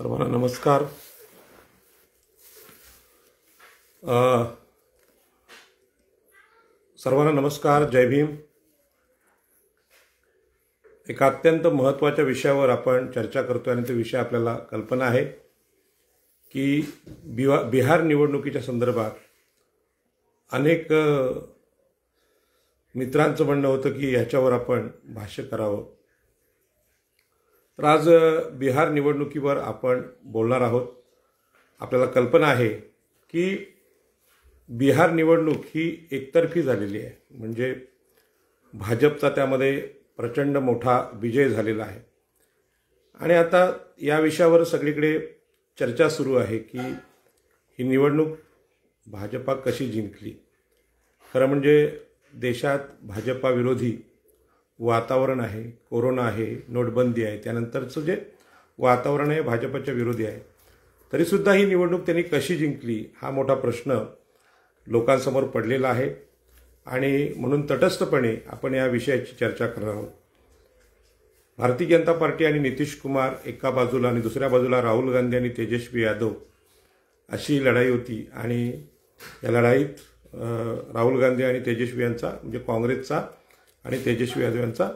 सर्वांना नमस्कार। सर्वांना नमस्कार, जय भीम। एक अत्यंत महत्त्वाच्या विषयावर आपण चर्चा करतोय आणि तो विषय आपल्याला कल्पना आहे की बिहार निवडणुकीच्या संदर्भात अनेक मित्रांचं म्हणणं होतं की याच्यावर आपण भाष्य करावं। तर आज बिहार निवडणुकीवर आपण बोलणार आहोत। आपल्याला कल्पना आहे की बिहार निवडणूक ही एकतर्फी झालेली आहे, म्हणजे भाजपचा त्यामध्ये प्रचंड मोठा विजय झालेला आहे आणि आता या विषयावर सगळीकडे चर्चा सुरू आहे की ही निवडणूक भाजपा कशी जिंकली। खरं म्हणजे देशात भाजपा विरोधी वातावरण आहे, कोरोना आहे, नोटबंदी आहे, त्यानंतरचं जे वातावरण आहे भाजपच्या विरोधी आहे, तरीसुद्धा ही निवडणूक त्यांनी कशी जिंकली हा मोठा प्रश्न लोकांसमोर पडलेला आहे आणि म्हणून तटस्थपणे आपण या विषयाची चर्चा करणार आहोत। भारतीय जनता पार्टी आणि नितीश कुमार एका बाजूला आणि दुसऱ्या बाजूला राहुल गांधी आणि तेजस्वी यादव अशी लढाई होती आणि या लढाईत राहुल गांधी आणि तेजस्वी यांचा म्हणजे काँग्रेसचा आणि तेजस्वी यादव यांचा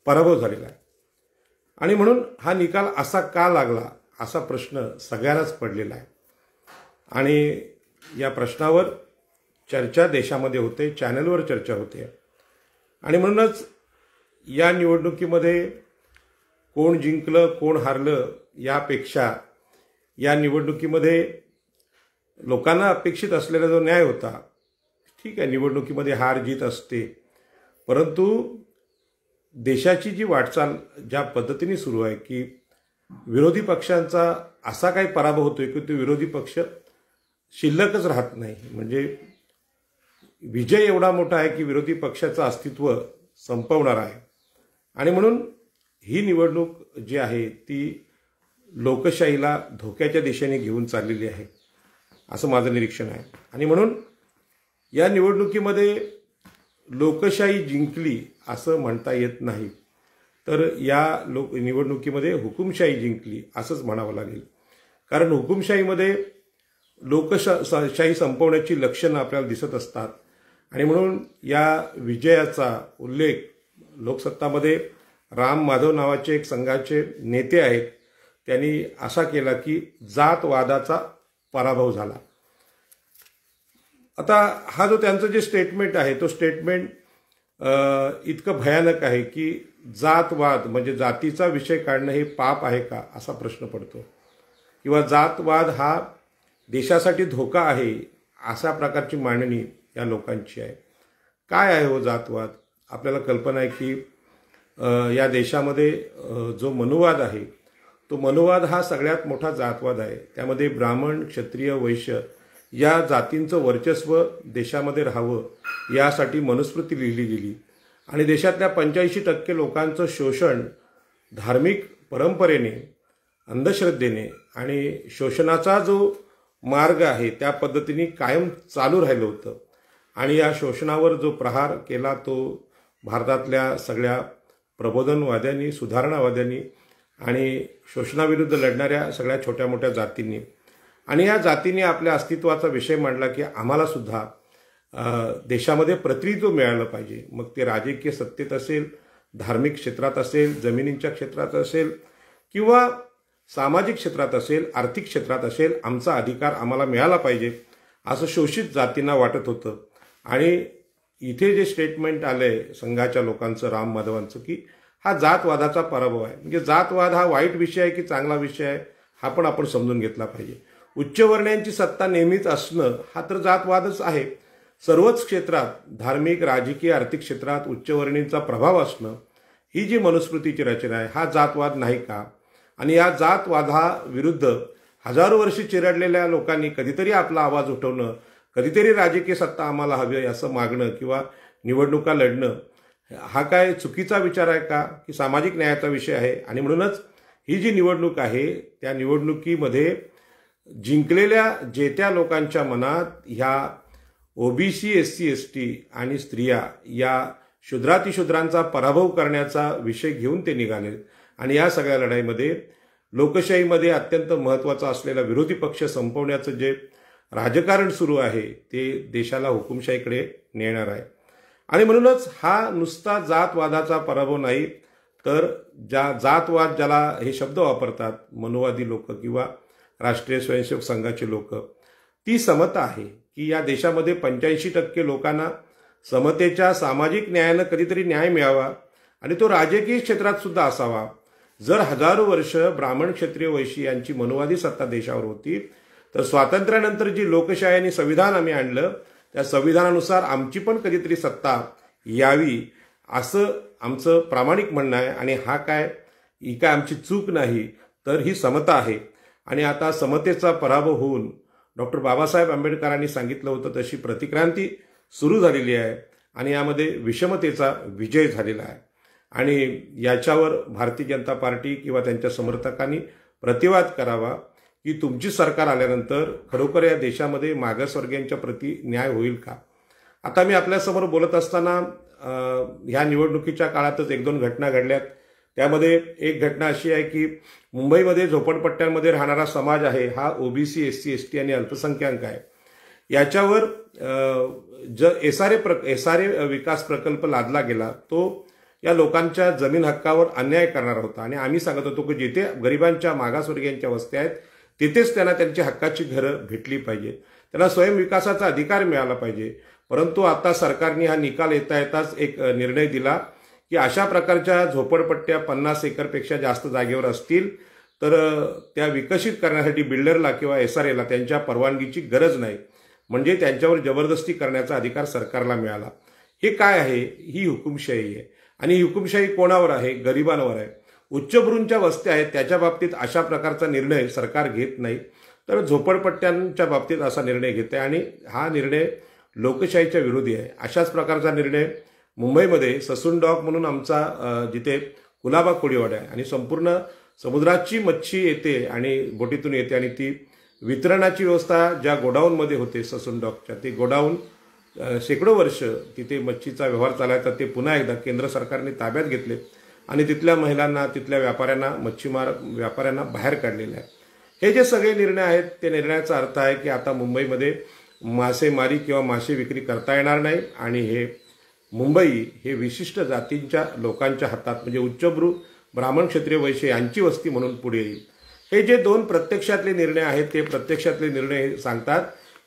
पराभव झालेला आहे आणि म्हणून हा निकाल असा का लागला असा प्रश्न सगळ्यांनाच पडलेला आहे आणि या प्रश्नावर चर्चा देशामध्ये होते, चॅनलवर चर्चा होते आणि म्हणूनच या निवडणुकीमध्ये कोण जिंकलं कोण हारलं यापेक्षा या निवडणुकीमध्ये लोकांना अपेक्षित असलेला जो न्याय होता, ठीक आहे निवडणुकीमध्ये हार जीत असते, परंतु देशाची जी वाटचाल ज्या पद्धतीने सुरू आहे की विरोधी पक्षांचा असा काही पराभव होतोय की तो विरोधी पक्ष शिल्लकच राहत नाही, म्हणजे विजय एवढा मोठा आहे की विरोधी पक्षाचं अस्तित्व संपवणार आहे आणि म्हणून ही निवडणूक जी आहे ती लोकशाहीला धोक्याच्या दिशेने घेऊन चाललेली आहे असं माझं निरीक्षण आहे आणि म्हणून या निवडणुकीमध्ये लोकशाही जिंकली असं म्हणता येत नाही, तर या निवडणुकीमध्ये हुकुमशाही जिंकली असंच म्हणावं लागेल। कारण हुकुमशाहीमध्ये लोकशाही संपवण्याची लक्षणं आपल्याला दिसत असतात आणि म्हणून या विजयाचा उल्लेख लोकसत्तामध्ये राम माधव नावाचे एक संघाचे नेते आहेत, त्यांनी असा केला की जातवादाचा पराभव झाला। आता हा जो त्यांचं जे स्टेटमेंट आहे तो स्टेटमेंट इतकं भयानक आहे की जातवाद म्हणजे जातीचा विषय काढणं हे पाप आहे का असा प्रश्न पडतो, किंवा जातवाद हा देशासाठी धोका आहे अशा प्रकारची मांडणी या लोकांची आहे। काय आहे हो जातवाद? आपल्याला कल्पना आहे की या देशामध्ये जो मनुवाद आहे तो मनुवाद हा सगळ्यात मोठा जातवाद आहे। त्यामध्ये ब्राह्मण, क्षत्रिय, वैश्य या जातींचं वर्चस्व देशामध्ये राहावं यासाठी मनुस्मृती लिहिली गेली आणि देशातल्या 85% लोकांचं शोषण धार्मिक परंपरेने, अंधश्रद्धेने आणि शोषणाचा जो मार्ग आहे त्या पद्धतीने कायम चालू राहिलं होतं आणि या शोषणावर जो प्रहार केला तो भारतातल्या सगळ्या प्रबोधनवाद्यांनी, सुधारणावाद्यांनी आणि शोषणाविरुद्ध लढणाऱ्या सगळ्या छोट्या मोठ्या जातींनी आणि या जातीने आपल्या अस्तित्वाचा विषय मांडला की आम्हाला सुद्धा देशामध्ये प्रतिनिधित्व मिळालं पाहिजे, मग ते राजकीय सत्तेत असेल, धार्मिक क्षेत्रात असेल, जमिनींच्या क्षेत्रात असेल किंवा सामाजिक क्षेत्रात असेल, आर्थिक क्षेत्रात असेल, आमचा अधिकार आम्हाला मिळाला पाहिजे असं शोषित जातींना वाटत होतं आणि इथे जे स्टेटमेंट आलंय संघाच्या लोकांचं, राम माधवांचं, की हा जातवादाचा पराभव आहे, म्हणजे जातवाद हा वाईट विषय आहे की चांगला विषय आहे हा पण आपण समजून घेतला पाहिजे। उच्चवर्णीयांची सत्ता नेहमीच असणं हा तर जातवादच आहे। सर्वच क्षेत्रात धार्मिक, राजकीय, आर्थिक क्षेत्रात उच्चवर्णीयांचा प्रभाव असणं ही जी मनुस्मृतीची रचना आहे हा जातवाद नाही का? आणि या जातवादाविरुद्ध हजारो वर्षे चिरडलेल्या लोकांनी कधीतरी आपला आवाज उठवणं, कधीतरी राजकीय सत्ता आम्हाला हवी असं मागणं किंवा निवडणुका लढणं हा काय चुकीचा विचार आहे का की सामाजिक न्यायाचा विषय आहे? आणि म्हणूनच ही जी निवडणूक आहे त्या निवडणुकीमध्ये जिंकलेल्या जे त्या लोकांच्या मनात ह्या ओबीसी, SC, ST आणि स्त्रिया या शूद्रातिशूद्रांचा पराभव करण्याचा विषय घेऊन ते निघाले आणि या सगळ्या लढाईमध्ये लोकशाहीमध्ये अत्यंत महत्त्वाचा असलेला विरोधी पक्ष संपवण्याचं जे राजकारण सुरू आहे ते देशाला हुकुमशाहीकडे नेणार आहे. आणि म्हणूनच हा नुसता जातवादाचा पराभव नाही, तर जातवाद ज्याला हे शब्द वापरतात मनुवादी लोक किंवा राष्ट्रीय स्वयंसेवक संघाचे लोक, ती समता आहे की या देशामध्ये 85% लोकांना समतेच्या सामाजिक न्यायानं कधीतरी न्याय मिळावा आणि तो राजकीय क्षेत्रात सुद्धा असावा. जर हजारो वर्ष ब्राह्मण क्षत्रिय वैश्य यांची मनुवादी सत्ता देशावर होती, तर स्वातंत्र्यानंतर जी लोकशाही आणि संविधान आम्ही आणलं त्या संविधानानुसार आमची पण कधीतरी सत्ता यावी असं आमचं प्रामाणिक म्हणणं आहे. आणि ही काय आमची चूक नाही, तर ही समता आहे. आणि आता समतेचा पराभव होऊन डॉक्टर बाबासाहेब आंबेडकरांनी सांगितलं होतं तशी प्रतिक्रांती सुरू झालेली आहे आणि यामध्ये विषमतेचा विजय झालेला आहे. आणि याच्यावर भारतीय जनता पार्टी किंवा त्यांच्या समर्थकांनी प्रतिवाद करावा की तुमची सरकार आल्यानंतर खरोखर या देशामध्ये मागासवर्गीयांच्या प्रति न्याय होईल का. आता मी आपल्यासमोर बोलत असताना ह्या निवडणुकीच्या काळातच 1-2 घटना घडल्यात. त्यामध्ये एक घटना अशी आहे की मुंबईमध्ये झोपडपट्ट्यांमध्ये राहणारा समाज आहे हा ओबीसी, SC, ST आणि अल्पसंख्याक आहे. याच्यावर एसआरए विकास प्रकल्प लादला गेला, तो या लोकांच्या जमीन हक्कावर अन्याय करणारा होता. आणि आम्ही सांगत होतो की जिथे गरिबांच्या मागासवर्गीयांच्या वस्त्या आहेत तिथेच त्यांना त्यांची हक्काची घरं भेटली पाहिजे, त्यांना स्वयंविकासाचा अधिकार मिळाला पाहिजे. परंतु आता सरकारने हा निकाल येताच एक निर्णय दिला की अशा प्रकारच्या झोपडपट्ट्या 50 एकरपेक्षा जास्त जागेवर असतील तर त्या विकसित करण्यासाठी बिल्डरला किंवा एसआरएला त्यांच्या परवानगीची गरज नाही, म्हणजे त्यांच्यावर जबरदस्ती करण्याचा अधिकार सरकारला मिळाला. हे काय आहे? ही हुकुमशाही आहे. आणि ही हुकुमशाही कोणावर आहे? गरिबांवर आहे. उच्चभ्रूंच्या वस्त्या आहेत त्याच्या बाबतीत अशा प्रकारचा निर्णय सरकार घेत नाही, तर झोपडपट्ट्यांच्या बाबतीत असा निर्णय घेत आहे. आणि हा निर्णय लोकशाहीच्या विरोधी आहे. अशाच प्रकारचा निर्णय मुंबईमध्ये ससून डॉक म्हणून आमचा जिथे कुलाबा कोळीवाडा आहे आणि संपूर्ण समुद्राची मच्छी येते आणि बोटीतून येते आणि ती वितरणाची व्यवस्था ज्या गोडाऊनमध्ये होते ससून डॉकच्या, ते गोडाऊन शेकडो वर्ष तिथे मच्छीचा व्यवहार चालायचा, ते पुन्हा एकदा केंद्र सरकारने ताब्यात घेतले आणि तिथल्या महिलांना, तिथल्या व्यापाऱ्यांना, मच्छीमार व्यापाऱ्यांना बाहेर काढलेले आहे. हे जे सगळे निर्णय आहेत ते निर्णयाचा अर्थ आहे की आता मुंबईमध्ये मासेमारी किंवा मासे विक्री करता येणार नाही आणि हे मुंबई हे विशिष्ट जातींच्या लोकांच्या हातात, म्हणजे उच्चभ्रू ब्राह्मण क्षत्रिय वैश्य यांची वस्ती म्हणून पुढे येईल. हे जे 2 प्रत्यक्षातले निर्णय आहेत ते प्रत्यक्षातले निर्णय सांगतात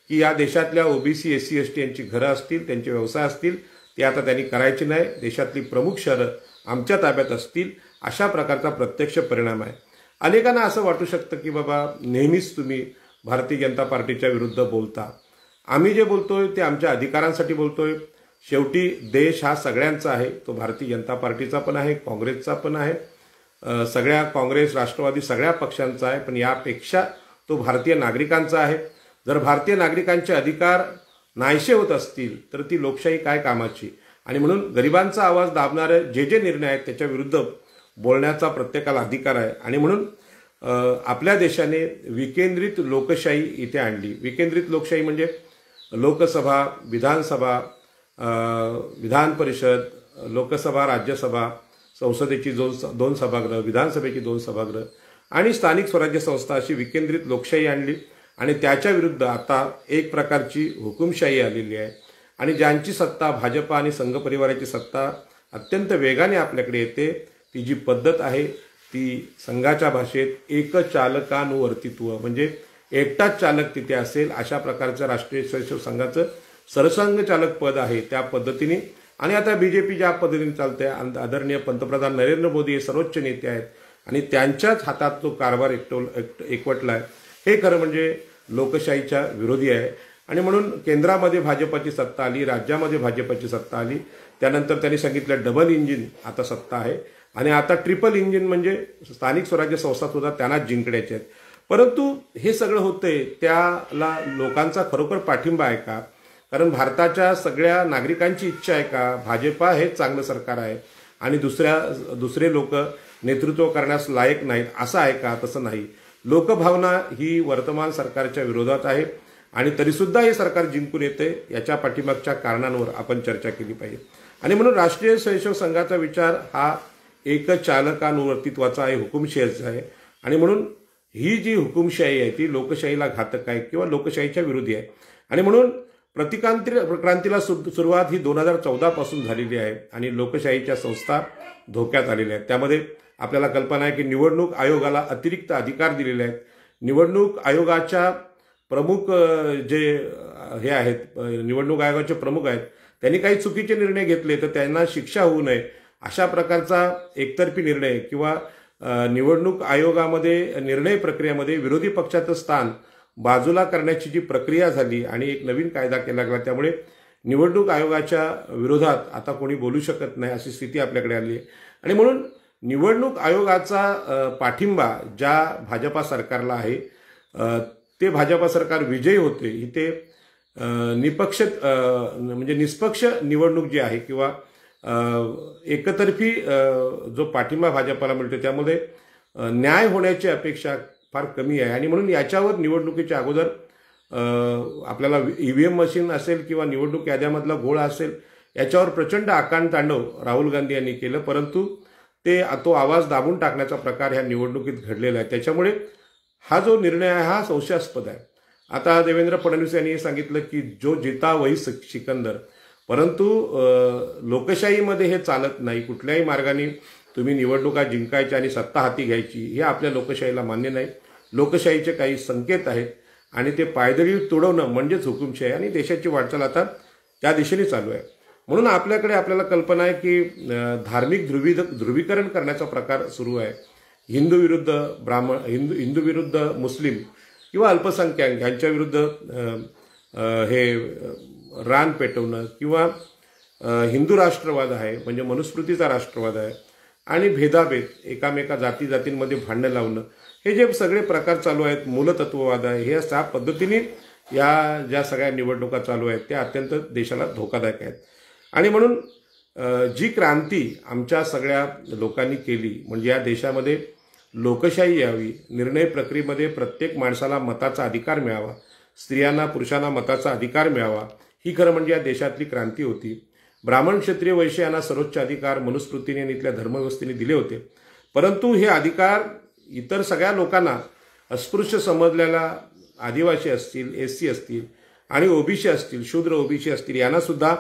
की या देशातल्या ओबीसी, SC, ST यांची घरं असतील, त्यांचे व्यवसाय असतील, ते आता त्यांनी करायचे नाही, देशातली प्रमुख शहरं आमच्या ताब्यात असतील, अशा प्रकारचा प्रत्यक्ष परिणाम आहे. अनेकांना असं वाटू शकतं की बाबा नेहमीच तुम्ही भारतीय जनता पार्टीच्या विरुद्ध बोलता. आम्ही जे बोलतोय ते आमच्या अधिकारांसाठी बोलतोय. शेवटी देश हा सगळ्यांचा आहे, तो भारतीय जनता पार्टीचा पण आहे, काँग्रेसचा पण आहे, सगळ्या काँग्रेस, राष्ट्रवादी सगळ्या पक्षांचा आहे, पण यापेक्षा तो भारतीय नागरिकांचा आहे. जर भारतीय नागरिकांचे अधिकार नाहीसे होत असतील तर ती लोकशाही काय कामाची. आणि म्हणून गरिबांचा आवाज दाबणारे जे निर्णय आहेत त्याच्या विरुद्ध बोलण्याचा प्रत्येकाला अधिकार आहे. आणि म्हणून आपल्या देशाने विकेंद्रित लोकशाही इथे आणली. विकेंद्रित लोकशाही म्हणजे लोकसभा, विधानसभा, विधान परिषद, लोकसभा, राज्यसभा, संसदेची 2 सभागृह, विधानसभेची 2 सभागृह आणि स्थानिक स्वराज्य संस्था अशी विकेंद्रित लोकशाही आणली. आणि त्याच्या विरुद्ध आता एक प्रकारची हुकुमशाही आलेली आहे. आणि ज्यांची सत्ता, भाजपा आणि संघ परिवाराची सत्ता अत्यंत वेगाने आपल्याकडे येते, ती जी पद्धत आहे ती संघाच्या भाषेत एकचालकानुवर्तित्व, म्हणजे एकटाच चालक तिथे असेल अशा प्रकारचं राष्ट्रीय स्वयंसेवक संघाचं सरसंघ चालक पद आहे त्या पद्धतीने. आणि आता बीजेपी ज्या पद्धतीने चालते, आदरणीय पंतप्रधान नरेंद्र मोदी हे सर्वोच्च नेते आहेत आणि त्यांच्याच हातात तो कारभार एकवटला आहे. हे खरं म्हणजे लोकशाहीच्या विरोधी आहे. आणि म्हणून केंद्रामध्ये भाजपाची सत्ता आली, राज्यामध्ये भाजपाची सत्ता आली, त्यानंतर त्यांनी सांगितलं डबल इंजिन आता सत्ता आहे आणि आता ट्रिपल इंजिन म्हणजे स्थानिक स्वराज्य संस्था सुद्धा त्यांनाच जिंकण्याचे आहेत. परंतु हे सगळं होतंय त्याला लोकांचा खरोखर पाठिंबा आहे का? कारण भारताच्या सगळ्या नागरिकांची इच्छा आहे का भाजपा हे चांगलं सरकार आहे आणि दुसरे लोक नेतृत्व करण्यास लायक नाहीत असं आहे का? तसं नाही. लोकभावना ही वर्तमान सरकारच्या विरोधात आहे आणि तरीसुद्धा हे सरकार जिंकून येते. याच्या पाठीमागच्या कारणांवर आपण चर्चा केली पाहिजे. आणि म्हणून राष्ट्रीय स्वयंसेवक संघाचा विचार हा एकचालकानुवर्तित्वाचा आहे, हुकुमशाहीचा आहे. आणि म्हणून ही जी हुकुमशाही आहे ती लोकशाहीला घातक आहे किंवा लोकशाहीच्या विरोधी आहे. आणि म्हणून क्रांतीला सुरुवात ही 2014 पासून झालेली आहे आणि लोकशाहीच्या संस्था धोक्यात आलेल्या आहेत. त्यामध्ये आपल्याला कल्पना आहे की निवडणूक आयोगाला अतिरिक्त अधिकार दिलेले आहेत. निवडणूक आयोगाच्या प्रमुख जे हे आहेत, निवडणूक आयोगाचे प्रमुख आहेत, त्यांनी काही चुकीचे निर्णय घेतले तर त्यांना शिक्षा होऊ नये अशा प्रकारचा एकतर्फी निर्णय किंवा निवडणूक आयोगामध्ये निर्णय प्रक्रियेमध्ये विरोधी पक्षाचं स्थान बाजूला करण्याची जी प्रक्रिया झाली आणि एक नवीन कायदा केला गेला, त्यामुळे निवडणूक आयोगाच्या विरोधात आता कोणी बोलू शकत नाही अशी स्थिती आपल्याकडे आली आहे. आणि म्हणून निवडणूक आयोगाचा पाठिंबा ज्या भाजपा सरकारला आहे ते भाजपा सरकार विजयी होते इथे म्हणजे निष्पक्ष निवडणूक जी आहे किंवा एकतर्फी जो पाठिंबा भाजपाला मिळतो त्यामध्ये न्याय होण्याची अपेक्षा फार कमी आहे. आणि म्हणून याच्यावर निवडणुकीच्या अगोदर आपल्याला ईव्हीएम मशीन असेल किंवा निवडणूक याद्यामधला घोळ असेल याच्यावर प्रचंड आकांड तांडव राहुल गांधी यांनी केलं, परंतु तो आवाज दाबून टाकण्याचा प्रकार ह्या निवडणुकीत घडलेला आहे. त्याच्यामुळे हा जो निर्णय आहे हा संशयास्पद आहे. आता देवेंद्र फडणवीस यांनी सांगितलं की जो जिता वही सिकंदर, परंतु लोकशाहीमध्ये हे चालत नाही. कुठल्याही मार्गाने तुम्ही निवडणुका जिंकायच्या आणि सत्ता हाती घ्यायची हे आपल्या लोकशाहीला मान्य नाही. लोकशाहीचे काही संकेत आहेत आणि ते पायदळी तोडवणं म्हणजेच हुकुमशाही आणि देशाची वाटचाल आता त्या दिशेने चालू आहे. म्हणून आपल्याला कल्पना आहे की धार्मिक ध्रुवीकरण करण्याचा प्रकार सुरू आहे. हिंदू विरुद्ध ब्राह्मण, हिंदू विरुद्ध मुस्लिम किंवा अल्पसंख्याक यांच्या विरुद्ध हे रान पेटवणं किंवा हिंदू राष्ट्रवाद आहे म्हणजे मनुस्मृतीचा राष्ट्रवाद आहे आणि भेदाभेद, एकामेका जातींमध्ये भांडणं लावणं, हे जे सगळे प्रकार चालू आहेत, मूलतत्ववाद आहे, हे अशा पद्धतीने या ज्या सगळ्या निवडणुका चालू आहेत त्या अत्यंत देशाला धोकादायक आहेत. आणि म्हणून जी क्रांती आमच्या सगळ्या लोकांनी केली म्हणजे या देशामध्ये लोकशाही यावी, निर्णय प्रक्रियेमध्ये प्रत्येक माणसाला मताचा अधिकार मिळावा, स्त्रियांना पुरुषांना मताचा अधिकार मिळावा, ही खरं म्हणजे या देशातली क्रांती होती. ब्राह्मण क्षत्रिय वैश्य यांना सर्वोच्च अधिकार मनुस्मृतीने आणि इथल्या धर्मव्यवस्थेने दिले होते, परंतु हे अधिकार इतर सगळ्या लोकांना, अस्पृश्य समजलेल्या आदिवासी असतील, एससी असतील आणि ओबीसी असतील, शूद्र ओबीसी असतील, यांना सुद्धा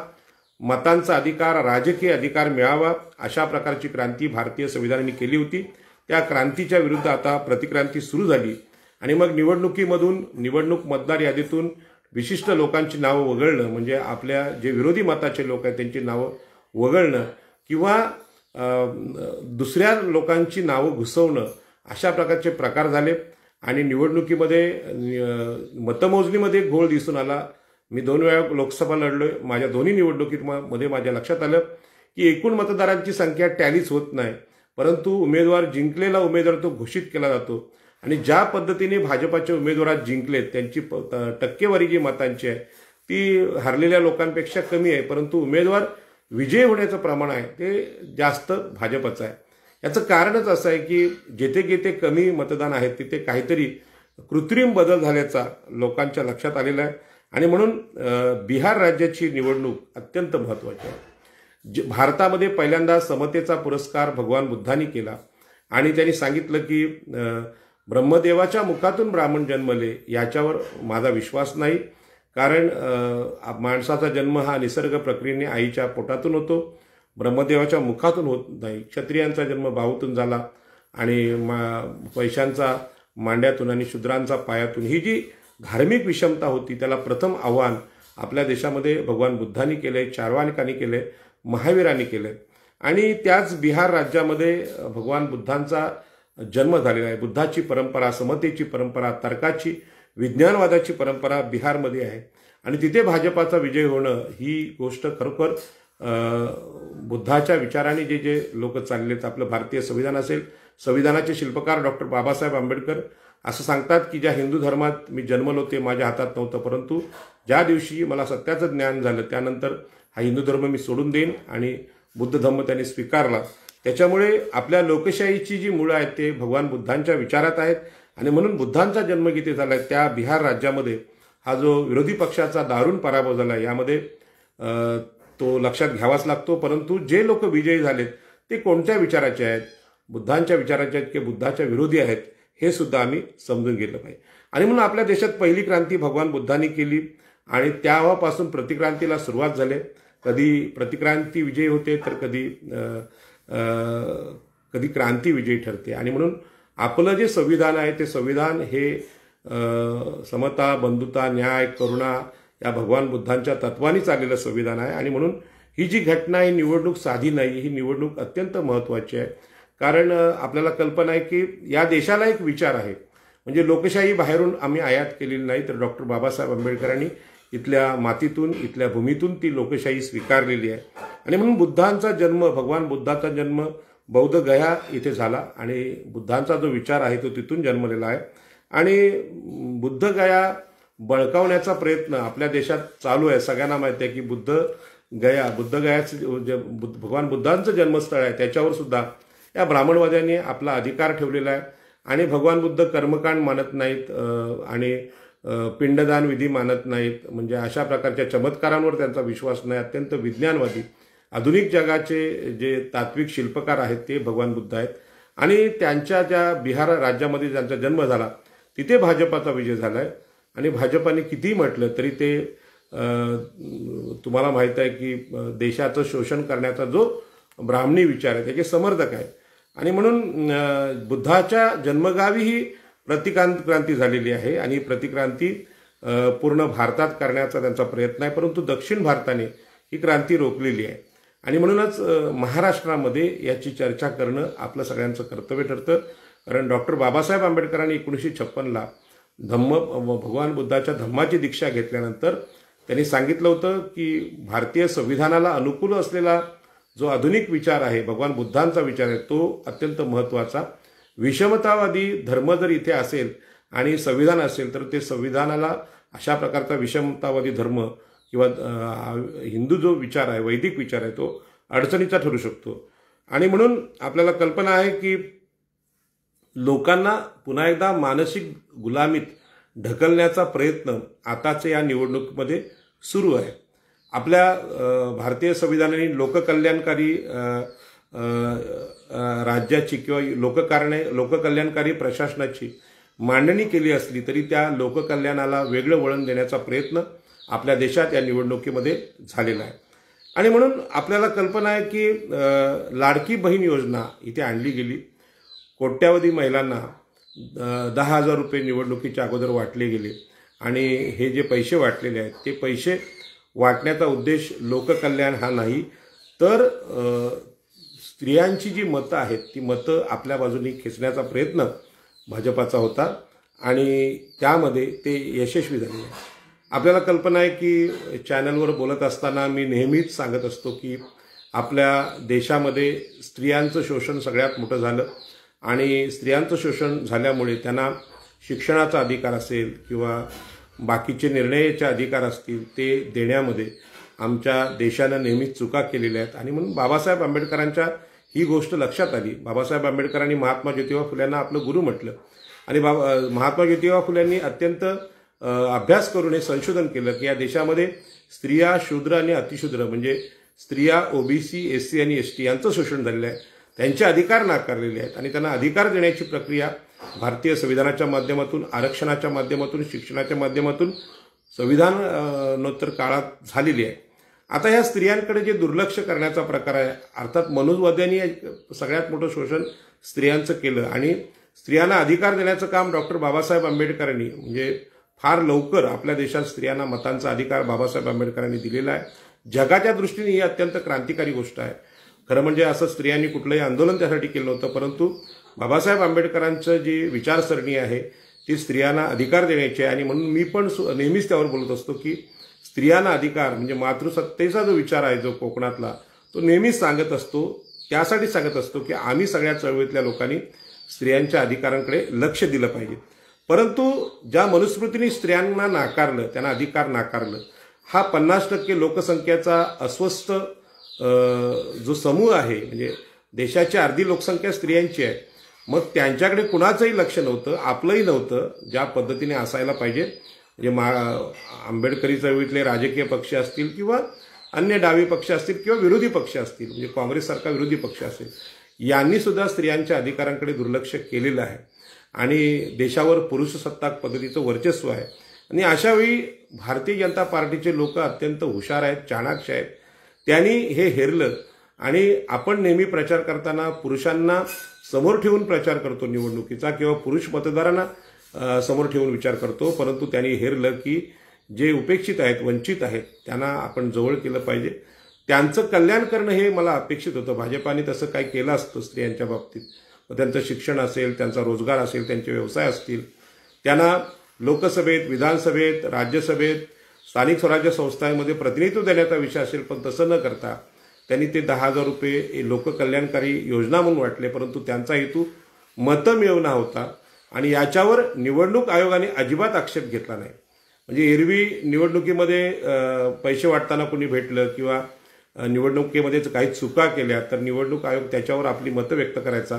मतांचा अधिकार, राजकीय अधिकार मिळावा अशा प्रकारची क्रांती भारतीय संविधानाने केली होती. त्या क्रांतीच्या विरुद्ध आता प्रतिक्रांती सुरू झाली आणि मग निवडणुकीमधून, निवडणूक मतदार यादीतून विशिष्ट लोकांची नावं वगळणं म्हणजे आपल्या जे विरोधी मताचे लोक आहेत त्यांची नावं वगळणं किंवा दुसऱ्या लोकांची नावं घुसवणं अशा प्रकारचे प्रकार झाले. आणि निवडणुकीमध्ये मतमोजणीमध्ये घोळ दिसून आला. मी 2 वेळा लोकसभा लढलोय. माझ्या दोन्ही निवडणुकीमध्ये माझ्या लक्षात आलं की एकूण मतदारांची संख्या टॅलीच होत नाही, परंतु उमेदवार, जिंकलेला उमेदवार तो घोषित केला जातो आणि ज्या पद्धतीने भाजपाचे उमेदवार जिंकलेत त्यांची टक्केवारी जी मतांची आहे ती हरलेल्या लोकांपेक्षा कमी आहे, परंतु उमेदवार विजयी होण्याचं प्रमाण आहे ते जास्त भाजपचं आहे. याचं कारणच असं आहे की जेथे जेथे कमी मतदान आहे तिथे काहीतरी कृत्रिम बदल झाल्याचा लोकांच्या लक्षात आलेला आहे. आणि म्हणून बिहार राज्याची निवडणूक अत्यंत महत्त्वाची आहे. भारतामध्ये पहिल्यांदा समतेचा पुरस्कार भगवान बुद्धांनी केला आणि त्यांनी सांगितलं की ब्रह्मदेवाच्या मुखातून ब्राह्मण जन्मले याच्यावर माझा विश्वास नाही, कारण माणसाचा जन्म हा निसर्ग प्रक्रियेने आईच्या पोटातून होतो, ब्रह्मदेवाच्या मुखातून होत नाही. क्षत्रियांचा जन्म बाहूतून झाला आणि वैश्यांचा मांड्यातून आणि शूद्रांचा पायातून. ही जी धार्मिक विषमता होती त्याला प्रथम आव्हान आपल्या देशामध्ये भगवान बुद्धांनी केले, चारवाकांनी केले, महावीरांनी केले. आणि त्याच बिहार राज्यामध्ये भगवान बुद्धांचा जन्म झालेला आहे. बुद्धाची परंपरा, समतेची परंपरा, तर्काची, विज्ञानवादाची परंपरा बिहारमध्ये आहे आणि तिथे भाजपाचा विजय होणं ही गोष्ट खरोखर बुद्धाच्या विचाराने जे जे लोक चाललेत. आपलं भारतीय संविधान असेल, संविधानाचे शिल्पकार डॉक्टर बाबासाहेब आंबेडकर असं सांगतात की ज्या हिंदू धर्मात मी जन्मलो ते माझ्या हातात नव्हतं, परंतु ज्या दिवशी मला सत्याचं ज्ञान झालं त्यानंतर हा हिंदू धर्म मी सोडून देईन आणि बुद्ध धर्म त्यांनी स्वीकारला. त्याच्यामुळे आपल्या लोकशाहीची जी मुळं आहेत ते भगवान बुद्धांच्या विचारात आहेत आणि म्हणून बुद्धांचा जन्म जिथे झाला त्या बिहार राज्यामध्ये हा जो विरोधी पक्षाचा दारुण पराभव झाला यामध्ये तो लक्षात घ्यावाच लागतो. परंतु जे लोक विजयी झालेत ते कोणत्या विचाराचे आहेत, बुद्धांच्या विचाराचे आहेत की बुद्धाच्या विरोधी आहेत, हे सुद्धा आम्ही समजून घेतलं पाहिजे. आणि म्हणून आपल्या देशात पहिली क्रांती भगवान बुद्धांनी केली आणि तेव्हापासून प्रतिक्रांतीला सुरुवात झाली. कधी प्रतिक्रांती विजयी होते तर कधी क्रांती विजयी ठरते. आणि म्हणून आपलं जे संविधान आहे ते संविधान हे समता, बंधुता, न्याय, करुणा या भगवान बुद्धांच्या तत्वांनी चाललेलं संविधान आहे. आणि म्हणून ही जी घटना, ही निवडणूक साधी नाही, ही निवडणूक अत्यंत महत्त्वाची आहे. कारण आपल्याला कल्पना आहे की या देशाला एक विचार आहे, म्हणजे लोकशाही बाहेरून आम्ही आयात केलेली नाही, तर डॉक्टर बाबासाहेब आंबेडकरांनी इथल्या मातीतून, इथल्या भूमीतून ती लोकशाही स्वीकारलेली आहे. आणि म्हणून बुद्धांचा जन्म, भगवान बुद्धाचा जन्म बौद्ध गया इथे झाला आणि बुद्धांचा जो विचार आहे तो तिथून जन्मलेला आहे. आणि बुद्ध गया बळकावण्याचा प्रयत्न आपल्या देशात चालू आहे. सगळ्यांना माहिती आहे की बुद्ध गयाचं जे भगवान बुद्धांचं जन्मस्थळ आहे त्याच्यावर सुद्धा या ब्राह्मणवाद्यांनी आपला अधिकार ठेवलेला आहे. आणि भगवान बुद्ध कर्मकांड मानत नाहीत आणि पिंडदान विधी मानत नाहीत, म्हणजे अशा प्रकारच्या चमत्कारांवर त्यांचा विश्वास नाही. अत्यंत विज्ञानवादी आधुनिक जगाचे जे तात्विक शिल्पकार आहेत ते भगवान बुद्ध आहेत. आणि त्यांच्या ज्या बिहार राज्यामध्ये ज्यांचा जन्म झाला तिथे भाजपाचा विजय झाला आहे. आणि भाजपाने कितीही म्हटलं तरी ते तुम्हाला माहीत आहे की देशाचं शोषण करण्याचा जो ब्राह्मणी विचार आहे त्याचे समर्थक आहे. आणि म्हणून बुद्धाच्या जन्मगावी ही प्रतिक्रांती झालेली आहे आणि प्रतिक्रांती पूर्ण भारतात करण्याचा त्यांचा प्रयत्न आहे, परंतु दक्षिण भारताने ही क्रांती रोखलेली आहे. आणि म्हणूनच महाराष्ट्रामध्ये याची चर्चा करणं आपलं सगळ्यांचं कर्तव्य ठरतं. कारण डॉक्टर बाबासाहेब आंबेडकरांनी 1956ला भगवान बुद्धाच्या धम्माची दीक्षा घेतल्यानंतर त्यांनी सांगितलं होतं की भारतीय संविधानाला अनुकूल असलेला जो आधुनिक विचार आहे, भगवान बुद्धांचा विचार आहे, तो अत्यंत महत्त्वाचा. विषमतावादी धर्म जर इथे असेल आणि संविधान असेल तर ते संविधानाला अशा प्रकारचा विषमतावादी धर्म किंवा हिंदू जो विचार आहे, वैदिक विचार आहे, तो अडचणीचा ठरू शकतो. आणि म्हणून आपल्याला कल्पना आहे की लोकांना पुन्हा एकदा मानसिक गुलामीत ढकलण्याचा प्रयत्न आताच्या या निवडणुकीमध्ये सुरू आहे. आपल्या भारतीय संविधानाने लोककल्याणकारी राज्याची किंवा लोककल्याणकारी प्रशासनाची मांडणी केली असली तरी त्या लोककल्याणाला वेगळं वळण देण्याचा प्रयत्न आपल्या देशात या निवडणुकीमध्ये झालेला आहे. आणि म्हणून आपल्याला कल्पना आहे की लाडकी बहीण योजना इथे आणली गेली. कोट्यावधी महिलांना 10,000 रुपये निवडणुकीच्या अगोदर वाटले गेले आणि हे जे पैसे वाटलेले आहेत ते पैसे वाटण्याचा उद्देश लोककल्याण हा नाही, तर स्त्रियांची जी मतं आहेत ती मतं आपल्या बाजूने खेचण्याचा प्रयत्न भाजपाचा होता आणि त्यामध्ये ते यशस्वी झाले. आपल्याला कल्पना आहे की चॅनलवर बोलत असताना मी नेहमीच सांगत असतो की आपल्या देशामध्ये स्त्रियांचं शोषण सगळ्यात मोठं झालं आणि स्त्रियांचं शोषण झाल्यामुळे त्यांना शिक्षणाचा अधिकार असेल किंवा बाकीचे निर्णयाचे अधिकार असतील ते देण्यामध्ये आमच्या देशानं नेहमीच चुका केलेल्या आहेत. आणि म्हणून बाबासाहेब आंबेडकरांच्या ही गोष्ट लक्षात आली. बाबासाहेब आंबेडकरांनी महात्मा ज्योतिबा फुल्यांना आपलं गुरु म्हटलं आणि महात्मा ज्योतिबा फुल्यांनी अत्यंत अभ्यास करून हे संशोधन केलं की या देशामध्ये स्त्रिया, शूद्र आणि अतिशूद्र म्हणजे स्त्रिया, ओबीसी, एससी आणि एसटी यांचं शोषण झालेलं आहे. त्यांचे अधिकार नाकारलेले आहेत आणि त्यांना अधिकार देण्याची प्रक्रिया भारतीय संविधानाच्या माध्यमातून, आरक्षणाच्या माध्यमातून, शिक्षणाच्या माध्यमातून संविधानोत्तर काळात झालेली आहे. आता ह्या स्त्रियांकडे जे दुर्लक्ष करण्याचा प्रकार आहे, अर्थात मनोजवाद्यांनी सगळ्यात मोठं शोषण स्त्रियांचं केलं आणि स्त्रियांना अधिकार देण्याचं काम डॉक्टर बाबासाहेब आंबेडकरांनी, म्हणजे फार लवकर आपल्या देशात स्त्रियांना मतांचा अधिकार बाबासाहेब आंबेडकरांनी दिलेला आहे. जगाच्या दृष्टीने ही अत्यंत क्रांतिकारी गोष्ट आहे. खरं म्हणजे असं स्त्रियांनी कुठलंही आंदोलन त्यासाठी केलं नव्हतं, परंतु बाबासाहेब आंबेडकरांचं जी विचारसरणी आहे ती स्त्रियांना अधिकार देण्याची आहे. आणि म्हणून मी पण नेहमीच त्यावर बोलत असतो की स्त्रियांना अधिकार म्हणजे मातृसत्तेचा जो विचार आहे जो कोकणातला, तो नेहमीच सांगत असतो. त्यासाठी सांगत असतो की आम्ही सगळ्या चळवळीतल्या लोकांनी स्त्रियांच्या अधिकारांकडे लक्ष दिलं पाहिजे. परंतु ज्या मनुस्मृतीने स्त्रियांना नाकारलं, त्यांना अधिकार नाकारलं, हा 50% लोकसंख्येचा अस्वस्थ जो समूह आहे, म्हणजे देशाची अर्धी लोकसंख्या स्त्रियांची आहे, मग त्यांच्याकडे कुणाचंही लक्ष नव्हतं, आपलंही नव्हतं ज्या पद्धतीने असायला पाहिजे. म्हणजे आंबेडकरी चळवळीतले राजकीय पक्ष असतील किंवा अन्य डावी पक्ष असतील किंवा विरोधी पक्ष असतील, म्हणजे काँग्रेससारखा विरोधी पक्ष असेल, यांनी सुद्धा स्त्रियांच्या अधिकारांकडे दुर्लक्ष केलेलं आहे. आणि देशावर पुरुषसत्ताक पद्धतीचं वर्चस्व आहे। आणि अशावेळी भारतीय जनता पार्टीचे लोक अत्यंत हुशार आहेत, चाणाक्ष आहेत। त्यांनी हे हेरलं आणि आपण नेहमी प्रचार करताना पुरुषांना समोर ठेवून प्रचार करतो निवडणुकीचा, किंवा पुरुष मतदारांना समोर ठेवून विचार करतो, परंतु त्यांनी हेरलं की जे उपेक्षित आहेत, वंचित आहेत, त्यांना आपण जवळ केलं पाहिजे, त्यांचं कल्याण करणं हे मला अपेक्षित होतं। भाजपाने तसं काय केलं असतं स्त्रियांच्या बाबतीत, त्यांचं शिक्षण असेल, त्यांचा रोजगार असेल, त्यांचे व्यवसाय असतील, त्यांना लोकसभेत, विधानसभेत, राज्यसभेत, स्थानिक स्वराज्य संस्थांमध्ये प्रतिनिधित्व देण्याचा विषय असेल, पण तसं न करता त्यांनी ते 10,000 रुपये लोककल्याणकारी योजना म्हणून वाटले, परंतु त्यांचा हेतू मतं मिळवणं होता आणि याच्यावर निवडणूक आयोगाने अजिबात आक्षेप घेतला नाही। म्हणजे एरवी निवडणुकीमध्ये पैसे वाटताना कोणी भेटलं किंवा निवडणुकीमध्ये काही चुका केल्या तर निवडणूक आयोग त्याच्यावर आपली मतं व्यक्त करायचा,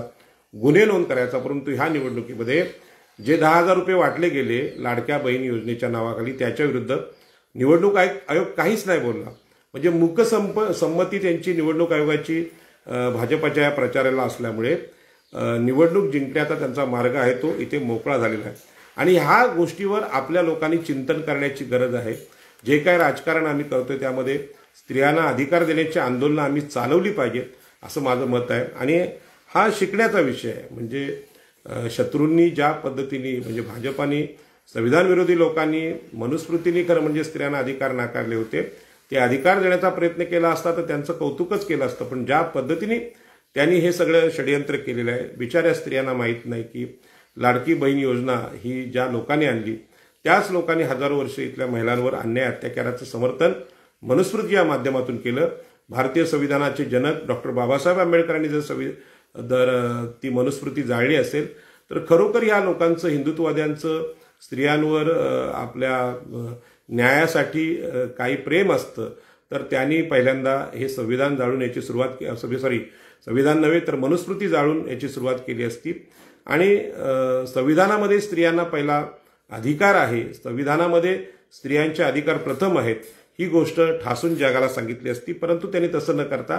गुन्हे नोंद करायचा, परंतु ह्या निवडणुकीमध्ये जे 10,000 रुपये वाटले गेले लाडक्या बहीण योजनेच्या नावाखाली, त्याच्या विरुद्ध निवडणूक आयोग काहीच नाही बोलला। म्हणजे मूक संमती त्यांची निवडणूक आयोगाची भाजपाच्या या प्रचाराला असल्यामुळे निवडणूक जिंकण्याचा त्यांचा मार्ग आहे तो इथे मोकळा झालेला आहे। आणि ह्या गोष्टीवर आपल्या लोकांनी चिंतन करण्याची गरज आहे। जे काय राजकारण आम्ही करतोय त्यामध्ये स्त्रियांना अधिकार देण्याची आंदोलनं आम्ही चालवली पाहिजेत असं माझं मत आहे। आणि हा शिकण्याचा विषय आहे। म्हणजे शत्रूंनी ज्या पद्धतीने, म्हणजे भाजपाने, संविधान विरोधी लोकांनी मनुस्मृतीने खरं म्हणजे स्त्रियांना अधिकार नाकारले होते, ते अधिकार देण्याचा प्रयत्न केला असता तर त्यांचं कौतुकच केलं असतं, पण ज्या पद्धतीने त्यांनी हे सगळं षडयंत्र केलेलं आहे, बिचाऱ्या स्त्रियांना माहीत नाही की लाडकी बहीण योजना ही ज्या लोकांनी आणली त्याच लोकांनी हजारो वर्ष इथल्या महिलांवर अन्याय अत्याचाराचं समर्थन मनुस्मृती या माध्यमातून केलं। भारतीय संविधानाचे जनक डॉक्टर बाबासाहेब आंबेडकरांनी जर ती मनुस्मृती जाळली असेल तर खरोखर या लोकांचं, हिंदुत्ववाद्यांचं स्त्रियांवर आपल्या न्यायासाठी काही प्रेम असतं तर त्यांनी पहिल्यांदा हे संविधान जाळून याची सुरुवात, संविधान नव्हे तर मनुस्मृती जाळून याची सुरुवात केली असती। आणि संविधानामध्ये स्त्रियांना पहिला अधिकार आहे, संविधानामध्ये स्त्रियांचे अधिकार प्रथम आहेत, ही गोष्ट ठासून जगाला सांगितली असती, परंतु त्यांनी तसं न करता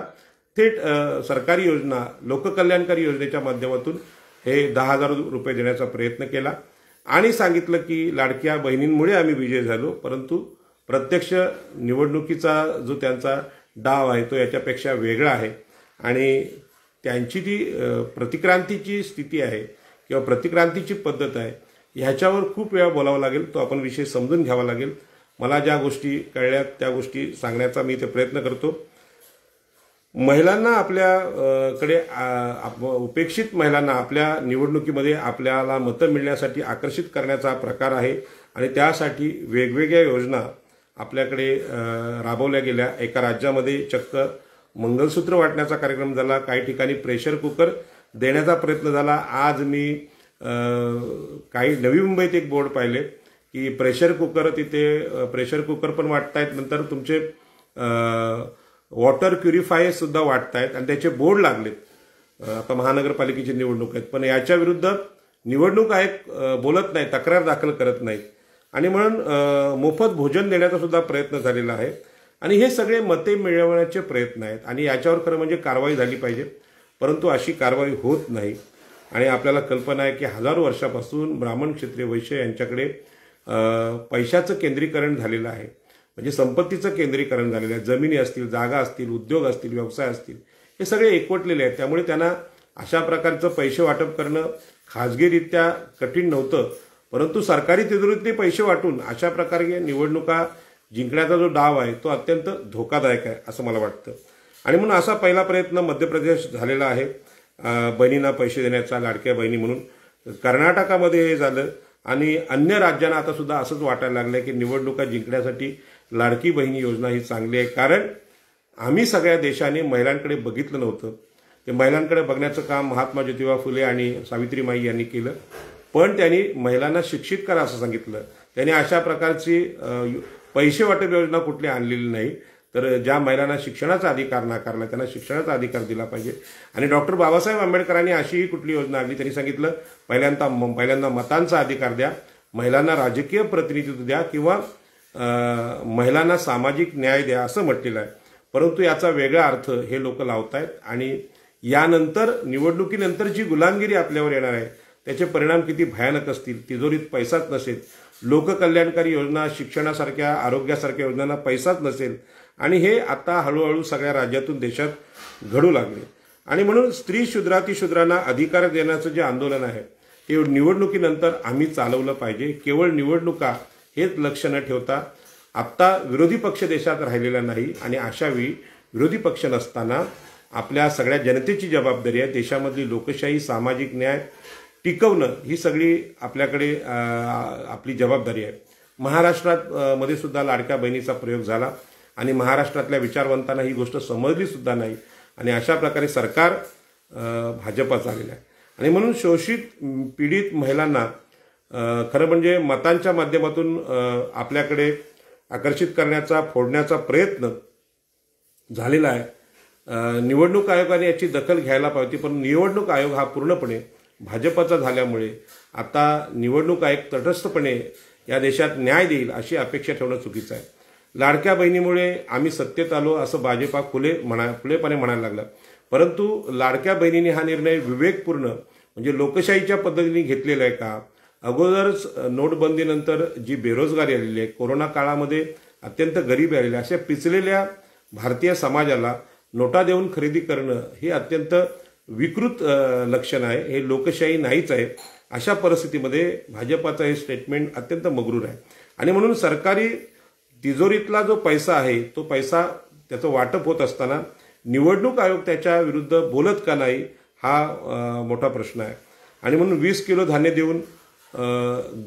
थेट सरकारी योजना, लोककल्याणकारी योजनेच्या माध्यमातून हे 10,000 रुपये देण्याचा प्रयत्न केला आणि सांगितलं की लाडक्या बहिणींमुळे आम्ही विजय झालो, परंतु प्रत्यक्ष निवडणुकीचा जो त्यांचा डाव आहे तो याच्यापेक्षा वेगळा आहे। आणि त्यांची ती प्रतिक्रांतीची स्थिती आहे किंवा प्रतिक्रांतीची पद्धत आहे, ह्याच्यावर खूप वेळा बोलावं लागेल, तो आपण विषय समजून घ्यावा लागेल। मला ज्या गोष्टी कळल्यात त्या गोष्टी सांगण्याचा मी इथे प्रयत्न करतो। महिलांना आपल्याकडे, उपेक्षित महिलांना आपल्या निवडणुकीमध्ये आपल्याला मतं मिळण्यासाठी आकर्षित करण्याचा प्रकार आहे आणि त्यासाठी वेगवेगळ्या योजना आपल्याकडे राबवल्या गेल्या। एका राज्यामध्ये चक्क मंगलसूत्र वाटण्याचा कार्यक्रम झाला, काही ठिकाणी प्रेशर कुकर देण्याचा प्रयत्न झाला। आज मी काही नवी मुंबईत एक बोर्ड पाहिले की प्रेशर कुकर, तिथे प्रेशर कुकर पण वाटतायत, नंतर तुमचे वॉटर प्युरिफायर सुद्धा वाटतायत आणि त्याचे बोर्ड लागलेत। आता महानगरपालिकेची निवडणूक आहेत, पण याच्या विरुद्ध निवडणूक आयोग बोलत नाही, तक्रार दाखल करत नाहीत आणि म्हणून मोफत भोजन देण्याचा सुद्धा प्रयत्न झालेला आहे। आणि हे सगळे मते मिळवण्याचे प्रयत्न आहेत आणि याच्यावर खरं म्हणजे कारवाई झाली पाहिजे, परंतु अशी कारवाई होत नाही। आणि आपल्याला कल्पना आहे की हजारो वर्षापासून ब्राह्मण, क्षत्रिय, वैश्य यांच्याकडे पैशाचं केंद्रीकरण झालेलं आहे, म्हणजे संपत्तीचं केंद्रीकरण झालेलं आहे। जमिनी असतील, जागा असतील, उद्योग असतील, व्यवसाय असतील, हे सगळे एकवटलेले आहेत। त्यामुळे त्यांना अशा प्रकारचं पैसे वाटप करणं खाजगीरित्या कठीण नव्हतं, परंतु सरकारी तिजोरीतले पैसे वाटून अशा प्रकारे निवडणुका जिंकण्याचा जो डाव आहे तो अत्यंत धोकादायक आहे असं मला वाटतं। आणि म्हणून असा पहिला प्रयत्न मध्य प्रदेश झालेला आहे बहिणींना पैसे देण्याचा, लाडक्या बहिणी म्हणून। कर्नाटकामध्ये हे झालं आणि अन्य राज्यांना आता सुद्धा असंच वाटायला लागलं की निवडणुका जिंकण्यासाठी लाडकी बहिणी योजना ही चांगली आहे, कारण आम्ही सगळ्या देशाने महिलांकडे बघितलं नव्हतं। ते महिलांकडे बघण्याचं काम महात्मा ज्योतिबा फुले आणि सावित्रीमाई यांनी केलं, पण त्यांनी महिलांना शिक्षित करा असं सांगितलं। त्यांनी अशा प्रकारची पैसे वाटप योजना कुठली आणलेली नाही, तर ज्या महिलांना शिक्षणाचा अधिकार नाकारला त्यांना शिक्षणाचा अधिकार दिला पाहिजे। आणि डॉक्टर बाबासाहेब आंबेडकरांनी अशीही कुठली योजना आणली, त्यांनी सांगितलं पहिल्यांदा मतांचा अधिकार द्या, महिलांना राजकीय प्रतिनिधित्व द्या किंवा महिलांना सामाजिक न्याय द्या असं म्हटलेलं आहे। परंतु याचा वेगळा अर्थ हे लोक लावतायत आणि यानंतर निवडणुकीनंतर जी गुलामगिरी आपल्यावर येणार आहे त्याचे परिणाम किती भयानक असतील. तिजोरीत पैसाच नसेल, लोककल्याणकारी योजना, शिक्षणासारख्या, आरोग्यासारख्या योजनांना पैसाच नसेल, आणि हे आता हळूहळू सगळ्या राज्यातून देशात घडू लागले. आणि म्हणून स्त्री शूद्रातिशूद्रांना अधिकार देण्याचं जे आंदोलन आहे ते निवडणुकीनंतर आम्ही चालवलं पाहिजे. केवळ निवडणुका हेच लक्ष न ठेवता आत्ता विरोधी पक्ष देशात राहिलेला नाही, आणि अशावेळी विरोधी पक्ष नसताना आपल्या सगळ्या जनतेची जबाबदारी आहे. देशामधली लोकशाही, सामाजिक न्याय टिकवणं ही सगळी आपल्याकडे आपली जबाबदारी आहे. महाराष्ट्रात मध्ये सुद्धा लाडक्या बहिणीचा प्रयोग झाला, आणि महाराष्ट्रातल्या विचारवंतांना ही गोष्ट समजली सुद्धा नाही, आणि अशा प्रकारे सरकार भाजपचं आलेलं आहे. आणि म्हणून शोषित पीडित महिलांना खरं म्हणजे मतांच्या माध्यमातून आपल्याकडे आकर्षित करण्याचा, फोडण्याचा प्रयत्न झालेला आहे. निवडणूक आयोगाने याची दखल घ्यायला पाहिजे, पण निवडणूक आयोग हा पूर्णपणे भाजपचा झाल्यामुळे आता निवडणूक आयोग तटस्थपणे या देशात न्याय देईल अशी अपेक्षा ठेवणं चुकीचं आहे. लाडक्या बहिणीमुळे आम्ही सत्तेत आलो असं भाजपा खुलेपणे म्हणायला लागला, परंतु लाडक्या बहिणीने हा निर्णय विवेकपूर्ण म्हणजे लोकशाहीच्या पद्धतीने घेतलेला आहे का? अगोदरच नोटबंदीनंतर जी बेरोजगारी आलेली आहे, कोरोना काळामध्ये अत्यंत गरिबी आलेली आहे, अशा पिचलेल्या भारतीय समाजाला नोटा देऊन खरेदी करणं हे अत्यंत विकृत लक्षण आहे. हे लोकशाही नाहीच आहे. अशा परिस्थितीमध्ये भाजपाचं हे स्टेटमेंट अत्यंत मगरूर आहे. आणि म्हणून सरकारी तिजोरीतला जो पैसा आहे तो पैसा त्याचं वाटप होत असताना निवडणूक आयोग त्याच्या विरुद्ध बोलत का नाही हा मोठा प्रश्न आहे. आणि म्हणून 20 किलो धान्य देऊन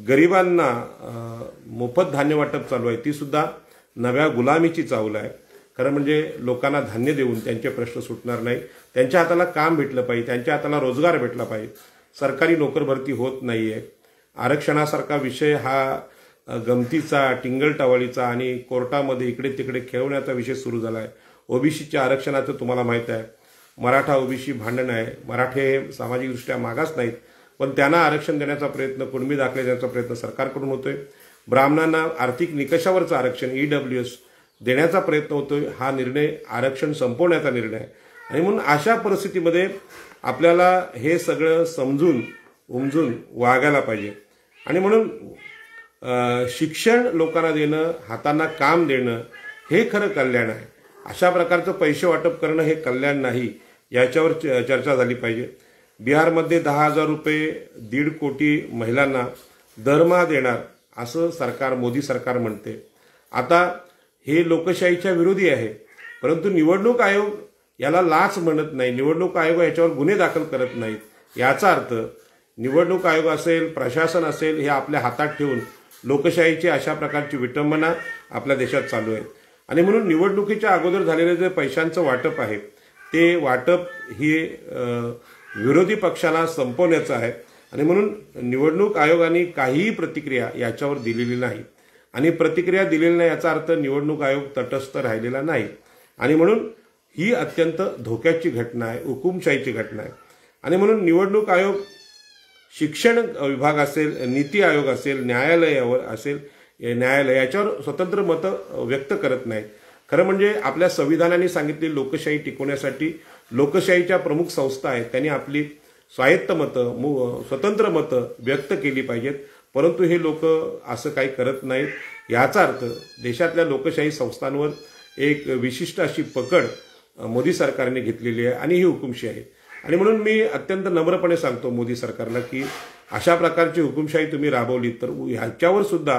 गरिबांना मोफत धान्य वाटप चालू आहे, ती सुद्धा नव्या गुलामीची चावल आहे. खरं म्हणजे लोकांना धान्य देऊन त्यांचे प्रश्न सुटणार नाही. त्यांच्या हाताला काम भेटलं पाहिजे, त्यांच्या हाताला रोजगार भेटला पाहिजे. सरकारी नोकर भरती होत नाही आहे. आरक्षणासारखा विषय हा गमतीचा, टिंगलटवाळीचा आणि कोर्टामध्ये इकडे तिकडे खेळवण्याचा विषय सुरू झाला आहे. ओबीसीच्या आरक्षणाचं तुम्हाला माहीत आहे, मराठा ओबीसी भांडण आहे. मराठे हे सामाजिकदृष्ट्या मागास नाहीत, पण त्यांना आरक्षण देण्याचा प्रयत्न, कुणबी दाखले देण्याचा प्रयत्न सरकारकडून होतोय. ब्राह्मणांना आर्थिक निकषावरचं आरक्षण EWS देण्याचा प्रयत्न होतोय. हा निर्णय आरक्षण संपवण्याचा निर्णय आहे. आणि म्हणून अशा परिस्थितीमध्ये आपल्याला हे सगळं समजून उमजून वागायला पाहिजे. आणि म्हणून शिक्षण लोकांना देणं, हातांना काम देणं हे खरं कल्याण आहे. अशा प्रकारचं पैसे वाटप करणं हे कल्याण नाही, याच्यावर चर्चा झाली पाहिजे. बिहारमध्ये 10,000 रुपये 1.5 कोटी महिलांना दरमहा देणार असं सरकार, मोदी सरकार म्हणते. आता हे लोकशाहीच्या विरोधी आहे, परंतु निवडणूक आयोग याला लाच म्हणत नाही, निवडणूक आयोग याच्यावर गुन्हे दाखल करत नाहीत. याचा अर्थ निवडणूक आयोग असेल, प्रशासन असेल, हे आपल्या हातात ठेवून लोकशाहीची अशा प्रकारची विटंबना आपल्या देशात चालू आहे. आणि म्हणून निवडणुकीच्या अगोदर झालेलं जे पैशांचं वाटप आहे ते वाटप ही विरोधी पक्षाला संपवण्याचं आहे. आणि म्हणून निवडणूक आयोगाने काहीही प्रतिक्रिया याच्यावर दिलेली नाही, आणि प्रतिक्रिया दिलेली नाही याचा अर्थ निवडणूक आयोग तटस्थ राहिलेला नाही. आणि म्हणून ही अत्यंत धोक्याची घटना आहे, हुकुमशाहीची घटना आहे. आणि म्हणून निवडणूक आयोग, शिक्षण विभाग असेल, नीती आयोग असेल, न्यायालयावर असेल, न्यायालय याच्यावर स्वतंत्र मतं व्यक्त करत नाहीत. खरं म्हणजे आपल्या संविधानाने सांगितले लोकशाही टिकवण्यासाठी लोकशाहीच्या प्रमुख संस्था आहेत, त्यांनी आपली स्वायत्त मतं, स्वतंत्र मतं व्यक्त केली पाहिजेत. परंतु हे लोक असं काही करत नाहीत. याचा अर्थ देशातल्या लोकशाही संस्थांवर एक विशिष्ट अशी पकड मोदी सरकारने घेतलेली आहे, आणि ही हुकुमशाही आहे. आणि म्हणून मी अत्यंत नम्रपणे सांगतो मोदी सरकारला की अशा प्रकारची हुकुमशाही तुम्ही राबवली तर ह्याच्यावर सुद्धा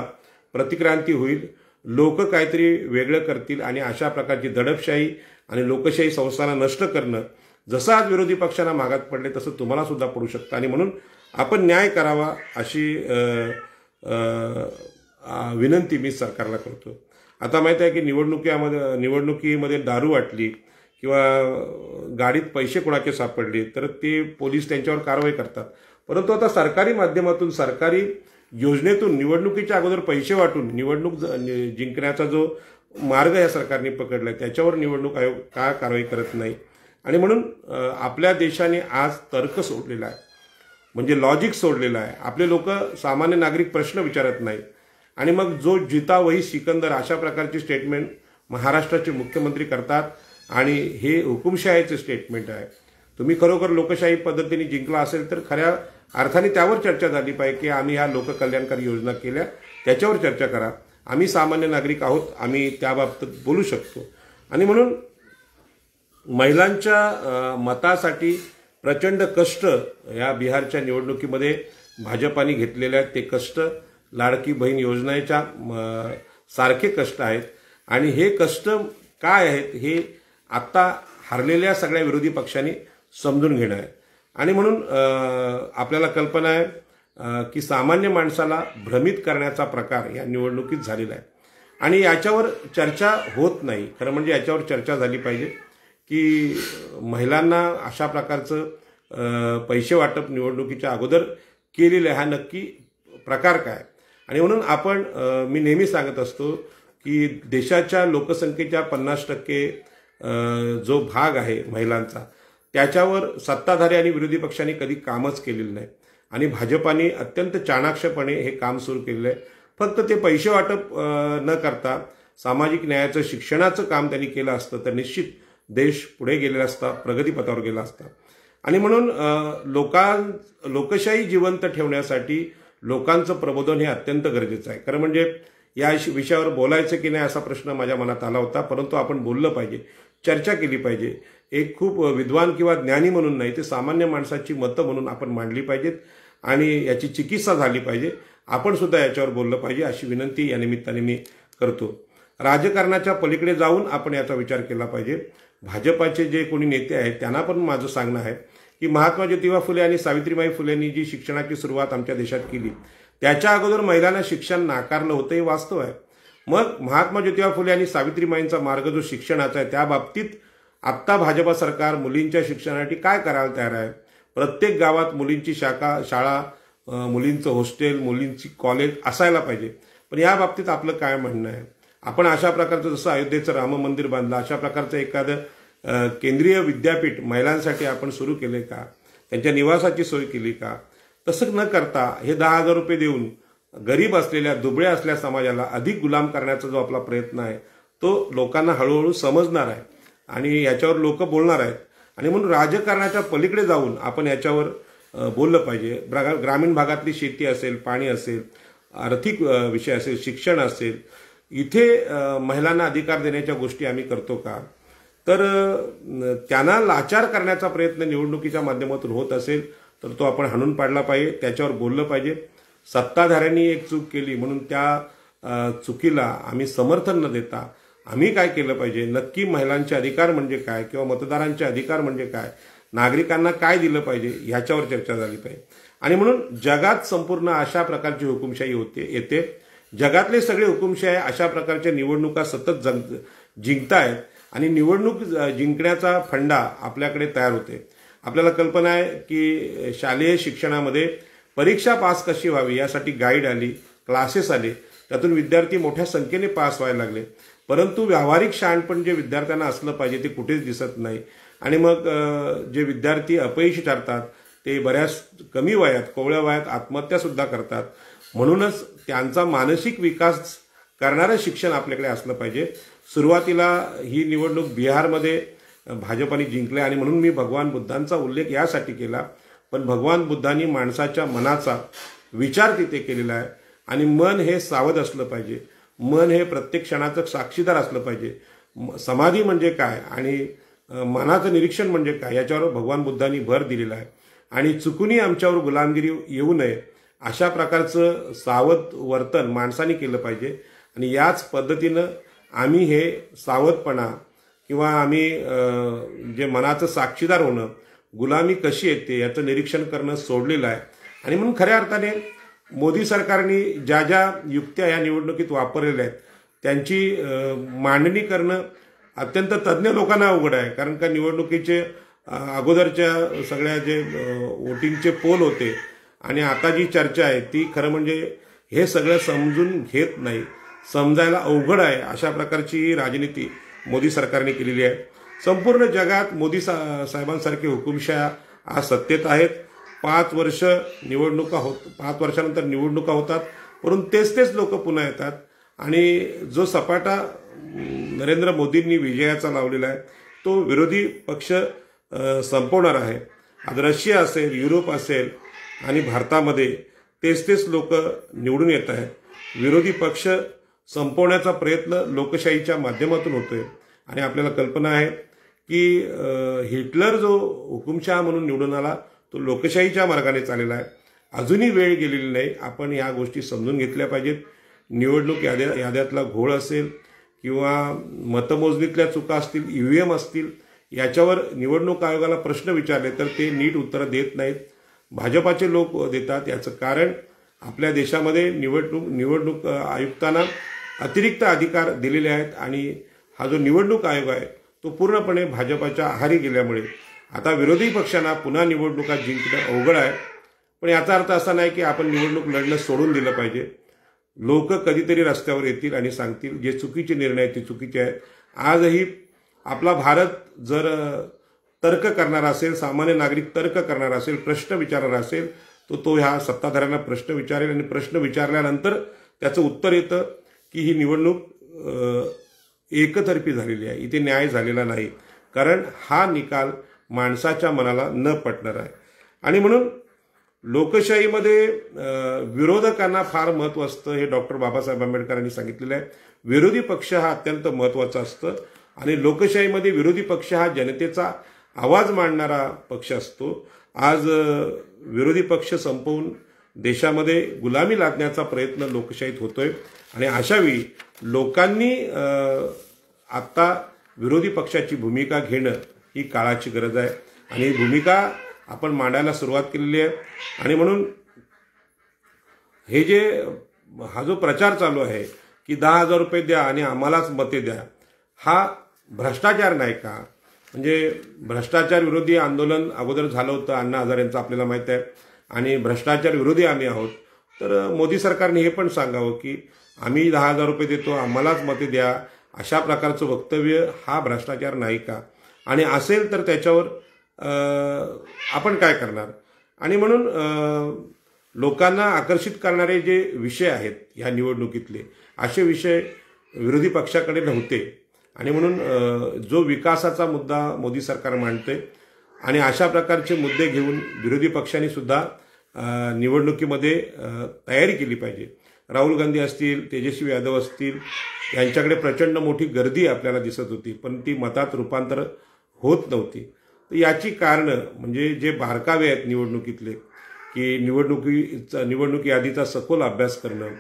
प्रतिक्रांती होईल. लोक काहीतरी वेगळं करतील, आणि अशा प्रकारची दडपशाही आणि लोकशाही संस्थांना नष्ट करणं जसं आज विरोधी पक्षांना मागात पडले तसं तुम्हाला सुद्धा पडू शकतं. आणि म्हणून आपण न्याय करावा अशी विनंती मी सरकारला करतो. आता माहिती आहे की निवडणुकीमध्ये दारू वाटली किंवा गाडीत पैसे कोणाचे सापडले तर ते पोलीस त्यांच्यावर कारवाई करतात. परंतु आता सरकारी माध्यमातून, सरकारी योजनेतून निवडणुकीच्या अगोदर पैसे वाटून निवडणूक जिंकण्याचा जो मार्ग या सरकारने पकडलाय त्याच्यावर निवडणूक आयोग का कारवाई करत नाही. आणि म्हणून आपल्या देशाने आज तर्क सोडलेला आहे, म्हणजे लॉजिक सोडलेलं आहे. आपले लोक, सामान्य नागरिक प्रश्न विचारत नाहीत. आणि मग जो जिता वही सिकंदर अशा प्रकारची स्टेटमेंट महाराष्ट्राचे मुख्यमंत्री करतात, आणि हे हुकुमशाहीचे स्टेटमेंट आहे. तुम्ही खरोखर लोकशाही पद्धतीने जिंकला असेल तर खऱ्या अर्थाने त्यावर चर्चा झाली पाहिजे की आम्ही ह्या लोककल्याणकारी योजना केल्या, त्याच्यावर चर्चा करा. आम्ही सामान्य नागरिक आहोत, आम्ही त्याबाबतीत बोलू शकतो. आणि म्हणून महिलांच्या मतासाठी प्रचंड कष्ट या बिहारच्या निवडणुकीमध्ये भाजपाने घेतलेले ते कष्ट लाडकी बहीण योजनेच्या सारखे कष्ट आहेत. आणि हे कष्ट काय आहेत हे आत्ता हरलेल्या सगळ्या विरोधी पक्षांनी समजून घेणं आहे. आणि म्हणून आपल्याला कल्पना आहे की सामान्य माणसाला भ्रमित करण्याचा प्रकार या निवडणुकीत झालेला आहे. आणि याच्यावर चर्चा होत नाही. खरं म्हणजे याच्यावर चर्चा झाली पाहिजे की महिलांना अशा प्रकारचं पैसे वाटप निवडणुकीच्या अगोदर केलेलं आहे, हा नक्की प्रकार काय. आणि म्हणून आपण मी नेहमी सांगत असतो की देशाच्या लोकसंख्येच्या 50% जो भाग आहे महिलांचा, त्याच्यावर सत्ताधारी आणि विरोधी पक्षांनी कधी कामच केलेलं नाही. आणि भाजपाने अत्यंत चाणाक्षपणे हे काम सुरू केलेलं आहे. फक्त ते पैसे वाटप न करता सामाजिक न्यायाचं, शिक्षणाचं काम त्यांनी केलं असतं तर निश्चित देश पुढे गेलेला असता, प्रगतीपथावर गेला असता. आणि म्हणून लोकशाही जिवंत ठेवण्यासाठी लोकांचं प्रबोधन हे अत्यंत गरजेचं आहे. खरं म्हणजे या विषयावर बोलायचं की नाही असा प्रश्न माझ्या मनात आला होता, परंतु आपण बोललं पाहिजे, चर्चा केली पाहिजे. एक खूप विद्वान किंवा ज्ञानी म्हणून नाही, ते सामान्य माणसाची मतं म्हणून आपण मांडली पाहिजेत आणि याची चिकित्सा झाली पाहिजे. आपण सुद्धा याच्यावर बोललं पाहिजे अशी विनंती या निमित्ताने मी करतो. राजकारणाच्या पलीकडे जाऊन आपण याचा विचार केला पाहिजे. भाजपाचे जे कोणी नेते आहेत त्यांना पण माझं सांगणं आहे की महात्मा ज्योतिबा फुले आणि सावित्रीबाई फुलेंनी जी शिक्षणाची सुरुवात आमच्या देशात केली, त्याच्या अगोदर महिलांना शिक्षण नाकारलं होतं, हे वास्तव आहे. मग महात्मा ज्योतिबा फुले आणि सावित्रीबाईंचा मार्ग जो शिक्षणाचा आहे, त्या बाबतीत आत्ता भाजपा सरकार मुलींच्या शिक्षणासाठी काय करायला तयार आहे. प्रत्येक गावात मुलींची शाळा, मुलींचं हॉस्टेल, मुलींची कॉलेज असायला पाहिजे. पण या बाबतीत आपलं काय म्हणणं आहे. आपण अशा प्रकारचं जसं अयोध्येचं राम मंदिर बांधलं, अशा प्रकारचं एखादं केंद्रीय विद्यापीठ महिलांसाठी आपण सुरू केले का, त्यांच्या निवासाची सोय केली का. तसं न करता हे 10,000 रुपये देऊन गरीब असलेल्या, दुबळ्या असलेल्या समाजाला अधिक गुलाम करण्याचा जो आपला प्रयत्न आहे तो लोकांना हळूहळू समजणार आहे आणि याच्यावर लोक बोलणार आहेत. आणि म्हणून राजकारणाच्या पलीकडे जाऊन आपण याच्यावर बोललं पाहिजे. ग्रामीण भागातली शेती असेल, पाणी असेल, आर्थिक विषय असेल, शिक्षण असेल, इथे महिलांना अधिकार देण्याच्या गोष्टी आम्ही करतो का. तर त्यांना लाचार करण्याचा प्रयत्न निवडणुकीच्या माध्यमातून होत असेल तर तो आपण हाणून पाडला पाहिजे, त्याच्यावर बोललं पाहिजे. सत्ताधाऱ्यांनी एक चूक केली म्हणून त्या चुकीला आम्ही समर्थन न देता आम्ही काय केलं पाहिजे, नक्की महिलांचे अधिकार म्हणजे काय किंवा मतदारांचे अधिकार म्हणजे काय, नागरिकांना काय दिलं पाहिजे, ह्याच्यावर चर्चा झाली पाहिजे. आणि म्हणून जगात संपूर्ण अशा प्रकारची हुकुमशाही येते. जगातले सगळे हुकुमशाही अशा प्रकारच्या निवडणुका सतत जिंकतायत आणि निवडणूक जिंकण्याचा फंडा आपल्याकडे तयार होते. आपल्याला कल्पना आहे की शालेय शिक्षणामध्ये परीक्षा पास कशी व्हावी यासाठी गाईड आली, क्लासेस आले, त्यातून विद्यार्थी मोठ्या संख्येने पास व्हायला लागले. परंतु व्यावहारिक शहाणपण जे विद्यार्थ्यांना असलं पाहिजे ते कुठेच दिसत नाही. आणि मग जे विद्यार्थी अपयशी ठरतात ते बऱ्याच कमी वयात, कोवळ्या वयात आत्महत्या सुद्धा करतात. म्हणूनच त्यांचा मानसिक विकास करणारं शिक्षण आपल्याकडे असलं पाहिजे. सुरुवातीला ही निवडणूक बिहारमध्ये भाजपाने जिंकली आणि म्हणून मी भगवान बुद्धांचा उल्लेख यासाठी केला. पण भगवान बुद्धांनी माणसाच्या मनाचा विचार तिथे केलेला आहे आणि मन हे सावध असलं पाहिजे. मन हे प्रत्येक क्षणाचं साक्षीदार असलं पाहिजे. समाधी म्हणजे काय आणि मनाचं निरीक्षण म्हणजे काय याच्यावर भगवान बुद्धांनी भर दिलेला आहे. आणि चुकूनही आमच्यावर गुलामगिरी येऊ नये अशा प्रकारचं सावध वर्तन माणसाने केलं पाहिजे. आणि याच पद्धतीनं आम्ही हे सावधपणा किंवा आम्ही जे मनाचं साक्षीदार होणं, गुलामी कशी येते याचं निरीक्षण करणं सोडलेलं आहे. आणि म्हणून खऱ्या अर्थाने मोदी सरकारने ज्या ज्या युक्त्या या निवडणुकीत वापरलेल्या आहेत त्यांची मांडणी करणं अत्यंत तज्ज्ञ लोकांना अवघड आहे. कारण का निवडणुकीचे अगोदरच्या सगळ्या जे वोटिंगचे पोल होते आणि आता जी चर्चा आहे ती खरं म्हणजे हे सगळं समजून घेत नाही, समजायला अवघड आहे. अशा प्रकारची राजनीती मोदी सरकारने केलेली आहे. संपूर्ण जगात मोदी साहेबांसारखे हुकुमशाह आज सत्तेत आहेत. 5 वर्षानंतर निवडणुका होतात, परंतु तेच लोक पुन्हा येतात. आणि जो सपाटा नरेंद्र मोदींनी विजयाचा लावलेला आहे तो विरोधी पक्ष संपवणार आहे. आज रशिया असेल, युरोप असेल आणि भारतामध्ये तेच लोक निवडून येत आहेत. विरोधी पक्ष संपवण्याचा प्रयत्न लोकशाहीच्या माध्यमातून होतोय. आणि आपल्याला कल्पना आहे की हिटलर जो हुकुमशहा म्हणून निवडून आला तो लोकशाहीच्या मार्गाने चाललेला आहे. अजूनही वेळ गेलेली नाही. आपण या गोष्टी समजून घेतल्या पाहिजेत. निवडणूक याद्यातला घोळ असेल किंवा मतमोजणीतल्या चुका असतील, EVM असतील, याच्यावर निवडणूक आयोगाला प्रश्न विचारले तर ते नीट उत्तरं देत नाहीत. भाजपाचे लोक देतात. याचं कारण आपल्या देशामध्ये निवडणूक आयुक्तांना अतिरिक्त अधिकार दिलेले आहेत आणि हा जो निवडणूक आयोग आहे तो पूर्णपणे भाजपाच्या आहारी गेल्यामुळे आता विरोधी पक्षांना पुन्हा निवडणुका जिंकणं अवघड आहे. पण याचा अर्थ असा नाही की आपण निवडणूक लढणं सोडून दिलं पाहिजे. लोक कधीतरी रस्त्यावर येतील आणि सांगतील जे चुकीचे निर्णय आहेत ते चुकीचे आहेत. आजही आपला भारत जर तर्क करणारा असेल, सामान्य नागरिक तर्क करणारा असेल, प्रश्न विचारणारा असेल तो ह्या सत्ताधाऱ्यांना प्रश्न विचारेल आणि प्रश्न विचारल्यानंतर त्याचं उत्तर येतं की ही निवडणूक एकतर्फी झालेली आहे, इथे न्याय झालेला नाही. कारण हा निकाल माणसाच्या मनाला न पटणार आहे. आणि म्हणून लोकशाहीमध्ये विरोधकांना फार महत्त्व असतं हे डॉक्टर बाबासाहेब आंबेडकरांनी सांगितलेलं आहे. विरोधी पक्ष हा अत्यंत महत्त्वाचा असतं आणि लोकशाहीमध्ये विरोधी पक्ष हा जनतेचा आवाज मांडणारा पक्ष असतो. आज विरोधी पक्ष संपवून देशामध्ये गुलामी लादण्याचा प्रयत्न लोकशाहीत होतोय आणि अशावेळी लोकांनी आत्ता विरोधी पक्षाची भूमिका घेणं ही काळाची गरज आहे आणि ही भूमिका आपण मांडायला सुरुवात केलेली आहे. आणि म्हणून हा जो प्रचार चालू आहे की 10,000 रुपये द्या आणि आम्हालाच मते द्या, हा भ्रष्टाचार नाही का? म्हणजे भ्रष्टाचार विरोधी आंदोलन अगोदर झालं होतं अण्णा हजारेंचं आपल्याला माहीत आहे आणि भ्रष्टाचार विरोधी आम्ही आहोत. तर मोदी सरकारने हे पण सांगावं की आम्ही 10,000 रुपये देतो, आम्हालाच मते द्या, अशा प्रकारचं वक्तव्य हा भ्रष्टाचार नाही का? आणि असेल तर त्याच्यावर आपण काय करणार? आणि म्हणून लोकांना आकर्षित करणारे जे विषय आहेत ह्या निवडणुकीतले असे विषय विरोधी पक्षाकडे नव्हते. आणि म्हणून जो विकासाचा मुद्दा मोदी सरकार मांडते आणि अशा प्रकारचे मुद्दे घेऊन विरोधी पक्षांनी सुद्धा निवडणुकीमध्ये तयारी केली पाहिजे. राहुल गांधी असतील, तेजस्वी यादव असतील, यांच्याकडे प्रचंड मोठी गर्दी आपल्याला दिसत होती पण ती मतात रूपांतर होत नव्हती. तर याची कारणं म्हणजे जे बारकावे आहेत निवडणुकीतले की निवडणुकी यादीचा सखोल अभ्यास करणं,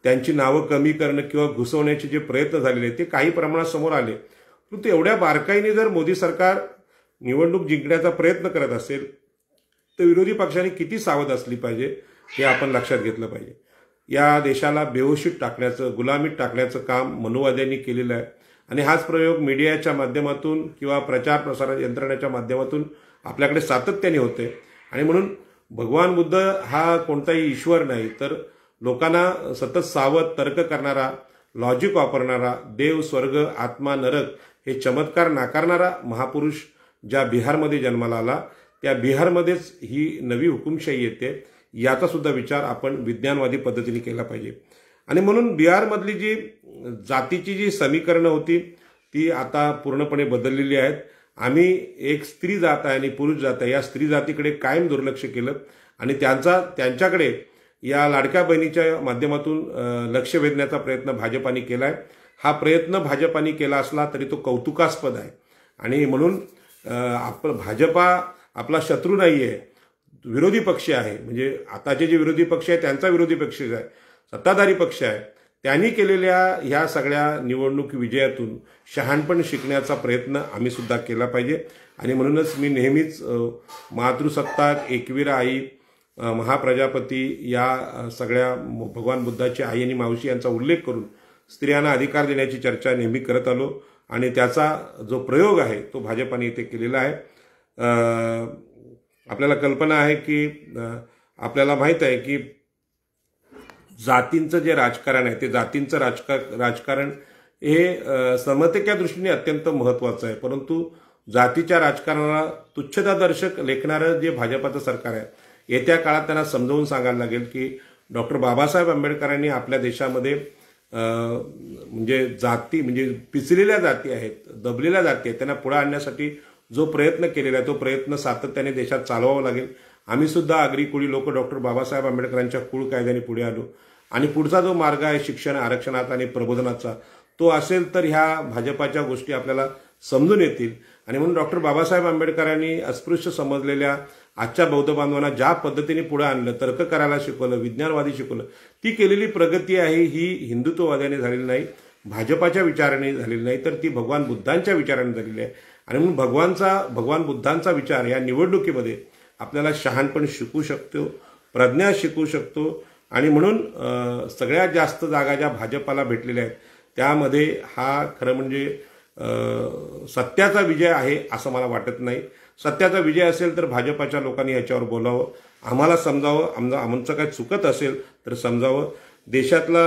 त्यांची नावं कमी करणं किंवा घुसवण्याचे जे प्रयत्न झालेले ते काही प्रमाणात समोर आले. परंतु एवढ्या बारकाईने जर मोदी सरकार निवडणूक जिंकण्याचा प्रयत्न करत असेल तर विरोधी पक्षांनी किती सावध असली पाहिजे हे आपण लक्षात घेतलं पाहिजे. या देशाला बेहोशीत टाकण्याचं, गुलामीत टाकण्याचं काम मनोवाद्यांनी केलेलं आहे आणि हाच प्रयोग मीडियाच्या माध्यमातून किंवा प्रचार प्रसार यंत्रणेच्या माध्यमातून आपल्याकडे सातत्याने होते. आणि म्हणून भगवान बुद्ध हा कोणताही ईश्वर नाही तर लोकांना सतत सावध, तर्क करणारा, लॉजिक वापरणारा, देव, स्वर्ग, आत्मा, नरक हे चमत्कार नाकारणारा महापुरुष ज्या बिहारमध्ये जन्माला आला त्या बिहारमध्येच ही नवी हुकुमशाही येते. याचा सुद्धा विचार आपण विज्ञानवादी पद्धतीने केला पाहिजे. आणि म्हणून बिहारमधली जी जातीची जी समीकरणं होती ती आता पूर्णपणे बदललेली आहेत. आम्ही एक स्त्री जात आहे आणि पुरुष जात आहे या स्त्री जातीकडे कायम दुर्लक्ष केलं आणि त्यांच्याकडे या लाडक्या बहिणीच्या माध्यमातून लक्ष वेधण्याचा प्रयत्न भाजपाने केला आहे. हा प्रयत्न भाजपाने केला असला तरी तो कौतुकास्पद आहे. आणि म्हणून भाजपा आपला शत्रू नाही आहे, विरोधी पक्ष आहे. म्हणजे आताचे जे विरोधी पक्ष आहे त्यांचा विरोधी पक्ष आहे, सत्ताधारी पक्ष आहे. त्यांनी केलेल्या ह्या सगळ्या निवडणूक विजयातून शहाणपण शिकण्याचा प्रयत्न आम्ही सुद्धा केला पाहिजे. आणि म्हणूनच मी नेहमीच मातृसत्ताक, एकवीरा आई, महाप्रजापती या सगळ्या भगवान बुद्धाची आई आणि मावशी यांचा उल्लेख करून स्त्रियांना अधिकार देण्याची चर्चा नेहमी करत आलो आणि त्याचा जो प्रयोग आहे तो भाजपाने इथे केलेला आहे. आपल्याला कल्पना आहे की आपल्याला माहीत आहे की जातींचं जे राजकारण आहे ते जातींचं राजकारण हे समतेच्या दृष्टीने अत्यंत महत्त्वाचं आहे. परंतु जातीच्या राजकारणाला तुच्छतादर्शक लेखणारं जे भाजपाचं सरकार आहे येत्या काळात त्यांना समजावून सांगायला लागेल की डॉक्टर बाबासाहेब आंबेडकरांनी आपल्या देशामध्ये म्हणजे जाती म्हणजे पिचलेल्या जाती आहेत, दबलेल्या जाती आहेत, त्यांना पुढे आणण्यासाठी जो प्रयत्न केलेला आहे तो प्रयत्न सातत्याने देशात चालवावा लागेल. आम्ही सुद्धा आगरी कोळी लोक डॉक्टर बाबासाहेब आंबेडकरांच्या कुळ कायद्याने पुढे आलो आणि पुढचा जो मार्ग आहे शिक्षण आरक्षणाचा आणि प्रबोधनाचा तो असेल तर ह्या भाजपाच्या गोष्टी आपल्याला समजून येतील. आणि म्हणून डॉक्टर बाबासाहेब आंबेडकरांनी अस्पृश्य समजलेल्या आजच्या बौद्ध बांधवांना ज्या पद्धतीने पुढे आणलं, तर्क करायला शिकवलं, विज्ञानवादी शिकवलं, ती केलेली प्रगती आहे ही हिंदुत्ववाद्याने झालेली नाही, भाजपाच्या विचाराने झालेली नाही, तर ती भगवान बुद्धांच्या विचाराने झालेली आहे. आणि म्हणून भगवान बुद्धांचा विचार या निवडणुकीमध्ये आपल्याला शहाणपण शिकू शकतो, प्रज्ञा शिकू शकतो. आणि म्हणून सगळ्यात जास्त जागा ज्या भाजपाला भेटलेल्या आहेत त्यामध्ये हा खरं म्हणजे सत्याचा विजय आहे असं मला वाटत नाही. सत्याचा विजय असेल तर भाजपाच्या लोकांनी याच्यावर बोलावं, आम्हाला समजावं, आमचं काय चुकत असेल तर समजावं. देशातला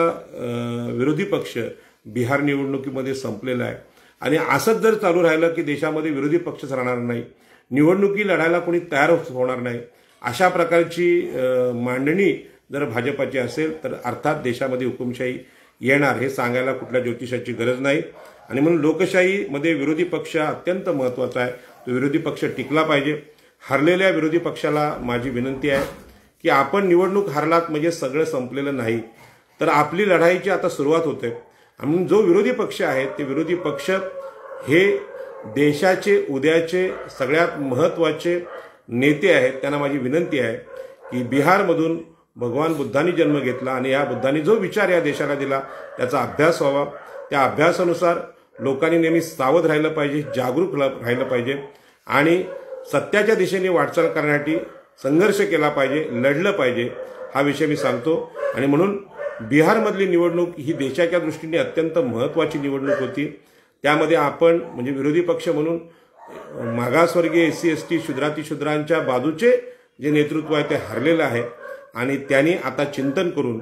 विरोधी पक्ष बिहार निवडणुकीमध्ये संपलेला आहे आणि असंच जर चालू राहिलं की देशामध्ये विरोधी पक्षच राहणार नाही, निवडणुकी लढायला कोणी तयार होणार नाही, अशा प्रकारची मांडणी जर भाजपाची असेल तर अर्थात देशामध्ये हुकुमशाही येणार हे सांगायला कुठल्या ज्योतिषाची गरज नाही. आणि म्हणून लोकशाहीमध्ये विरोधी पक्ष अत्यंत महत्त्वाचा आहे, तो विरोधी पक्ष टिकला पाहिजे. हरलेल्या विरोधी पक्षाला माझी विनंती आहे की आपण निवडणूक हरलात म्हणजे सगळं संपलेलं नाही, तर आपली लढाईची आता सुरुवात होते. आणि जो विरोधी पक्ष आहे ते विरोधी पक्ष हे देशाचे उद्याचे सगळ्यात महत्त्वाचे नेते आहेत. त्यांना माझी विनंती आहे की बिहारमधून भगवान बुद्धांनी जन्म घेतला आणि या बुद्धांनी जो विचार या देशाला दिला त्याचा अभ्यास व्हावा. त्या अभ्यासानुसार लोकांनी नेहमी सावध राहिलं पाहिजे, जागरूक राहिलं पाहिजे आणि सत्याच्या दिशेने वाटचाल करण्यासाठी संघर्ष केला पाहिजे, लढलं पाहिजे, हा विषय मी सांगतो. आणि म्हणून बिहारमधली निवडणूक ही देशाच्या दृष्टीने अत्यंत महत्त्वाची निवडणूक होती. त्यामध्ये आपण म्हणजे विरोधी पक्ष म्हणून मागासवर्गीय SC ST शूद्रातिशूद्रांच्या बाजूचे जे नेतृत्व आहे ते हरलेलं आहे आणि त्यांनी आता चिंतन करून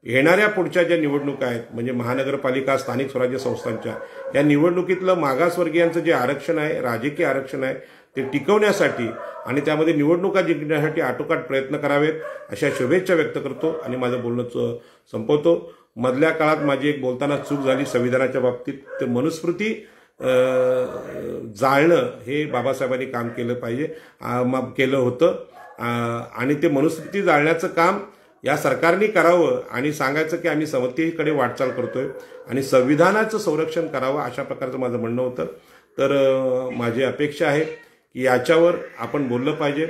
येणाऱ्या पुढच्या ज्या निवडणुका आहेत म्हणजे महानगरपालिका, स्थानिक स्वराज्य संस्थांच्या या निवडणुकीतलं मागासवर्गीयांचं जे आरक्षण आहे, राजकीय आरक्षण आहे, ते टिकवण्यासाठी आणि त्यामध्ये निवडणुका जिंकण्यासाठी आटोकाट प्रयत्न करावेत अशा शुभेच्छा व्यक्त करतो आणि माझं बोलणं संपवतो. मधल्या काळात माझी एक बोलताना चूक झाली संविधानाच्या बाबतीत. ते मनुस्मृती जाळणं हे बाबासाहेबांनी काम केलं होतं आणि ते मनुस्मृती जाळण्याचं काम या सरकारने करावं आणि सांगायचं की आम्ही समतेकडे वाटचाल करतोय आणि संविधानाचं संरक्षण करावं अशा प्रकारचं माझं म्हणणं होतं. तर माझी अपेक्षा आहे की याच्यावर आपण बोललं पाहिजे.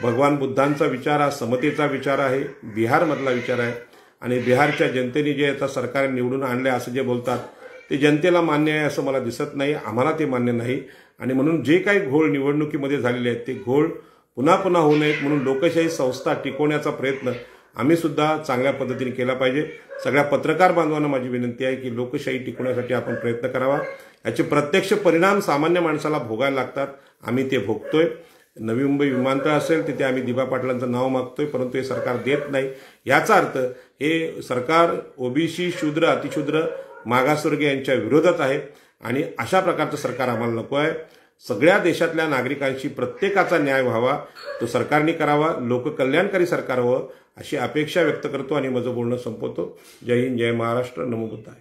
भगवान बुद्धांचा विचार हा समतेचा विचार आहे, बिहारमधला विचार आहे आणि बिहारच्या जनतेने जे आता सरकार निवडून आणले असं जे बोलतात ते जनतेला मान्य आहे असं मला दिसत नाही, आम्हाला ते मान्य नाही. आणि म्हणून जे काही घोळ निवडणुकीमध्ये झालेले आहेत ते घोळ पुन्हा पुन्हा होऊ नयेत म्हणून लोकशाही संस्था टिकवण्याचा प्रयत्न आम्ही सुद्धा चांगल्या पद्धतीने केला पाहिजे. सगळ्या पत्रकार बांधवांना माझी विनंती आहे की लोकशाही टिकवण्यासाठी आपण प्रयत्न करावा. याचे प्रत्यक्ष परिणाम सामान्य माणसाला भोगायला लागतात, आम्ही ते भोगतोय. नवी मुंबई विमानतळ असेल तिथे आम्ही दिबा पाटलांचं नाव मागतोय परंतु हे सरकार देत नाही. याचा अर्थ हे सरकार OBC शूद्र अतिशूद्र मागासवर्गीय यांच्या विरोधात आहे आणि अशा प्रकारचं सरकार आम्हाला नको आहे. सगळ्या देशातल्या नागरिकांशी प्रत्येकाचा न्याय व्हावा, तो सरकारने करावा, लोककल्याणकारी सरकार व्हावं अशी अपेक्षा व्यक्त करतो आणि माझं बोलणं संपवतो. जय हिंद, जय महाराष्ट्र, नमो बुद्धाय.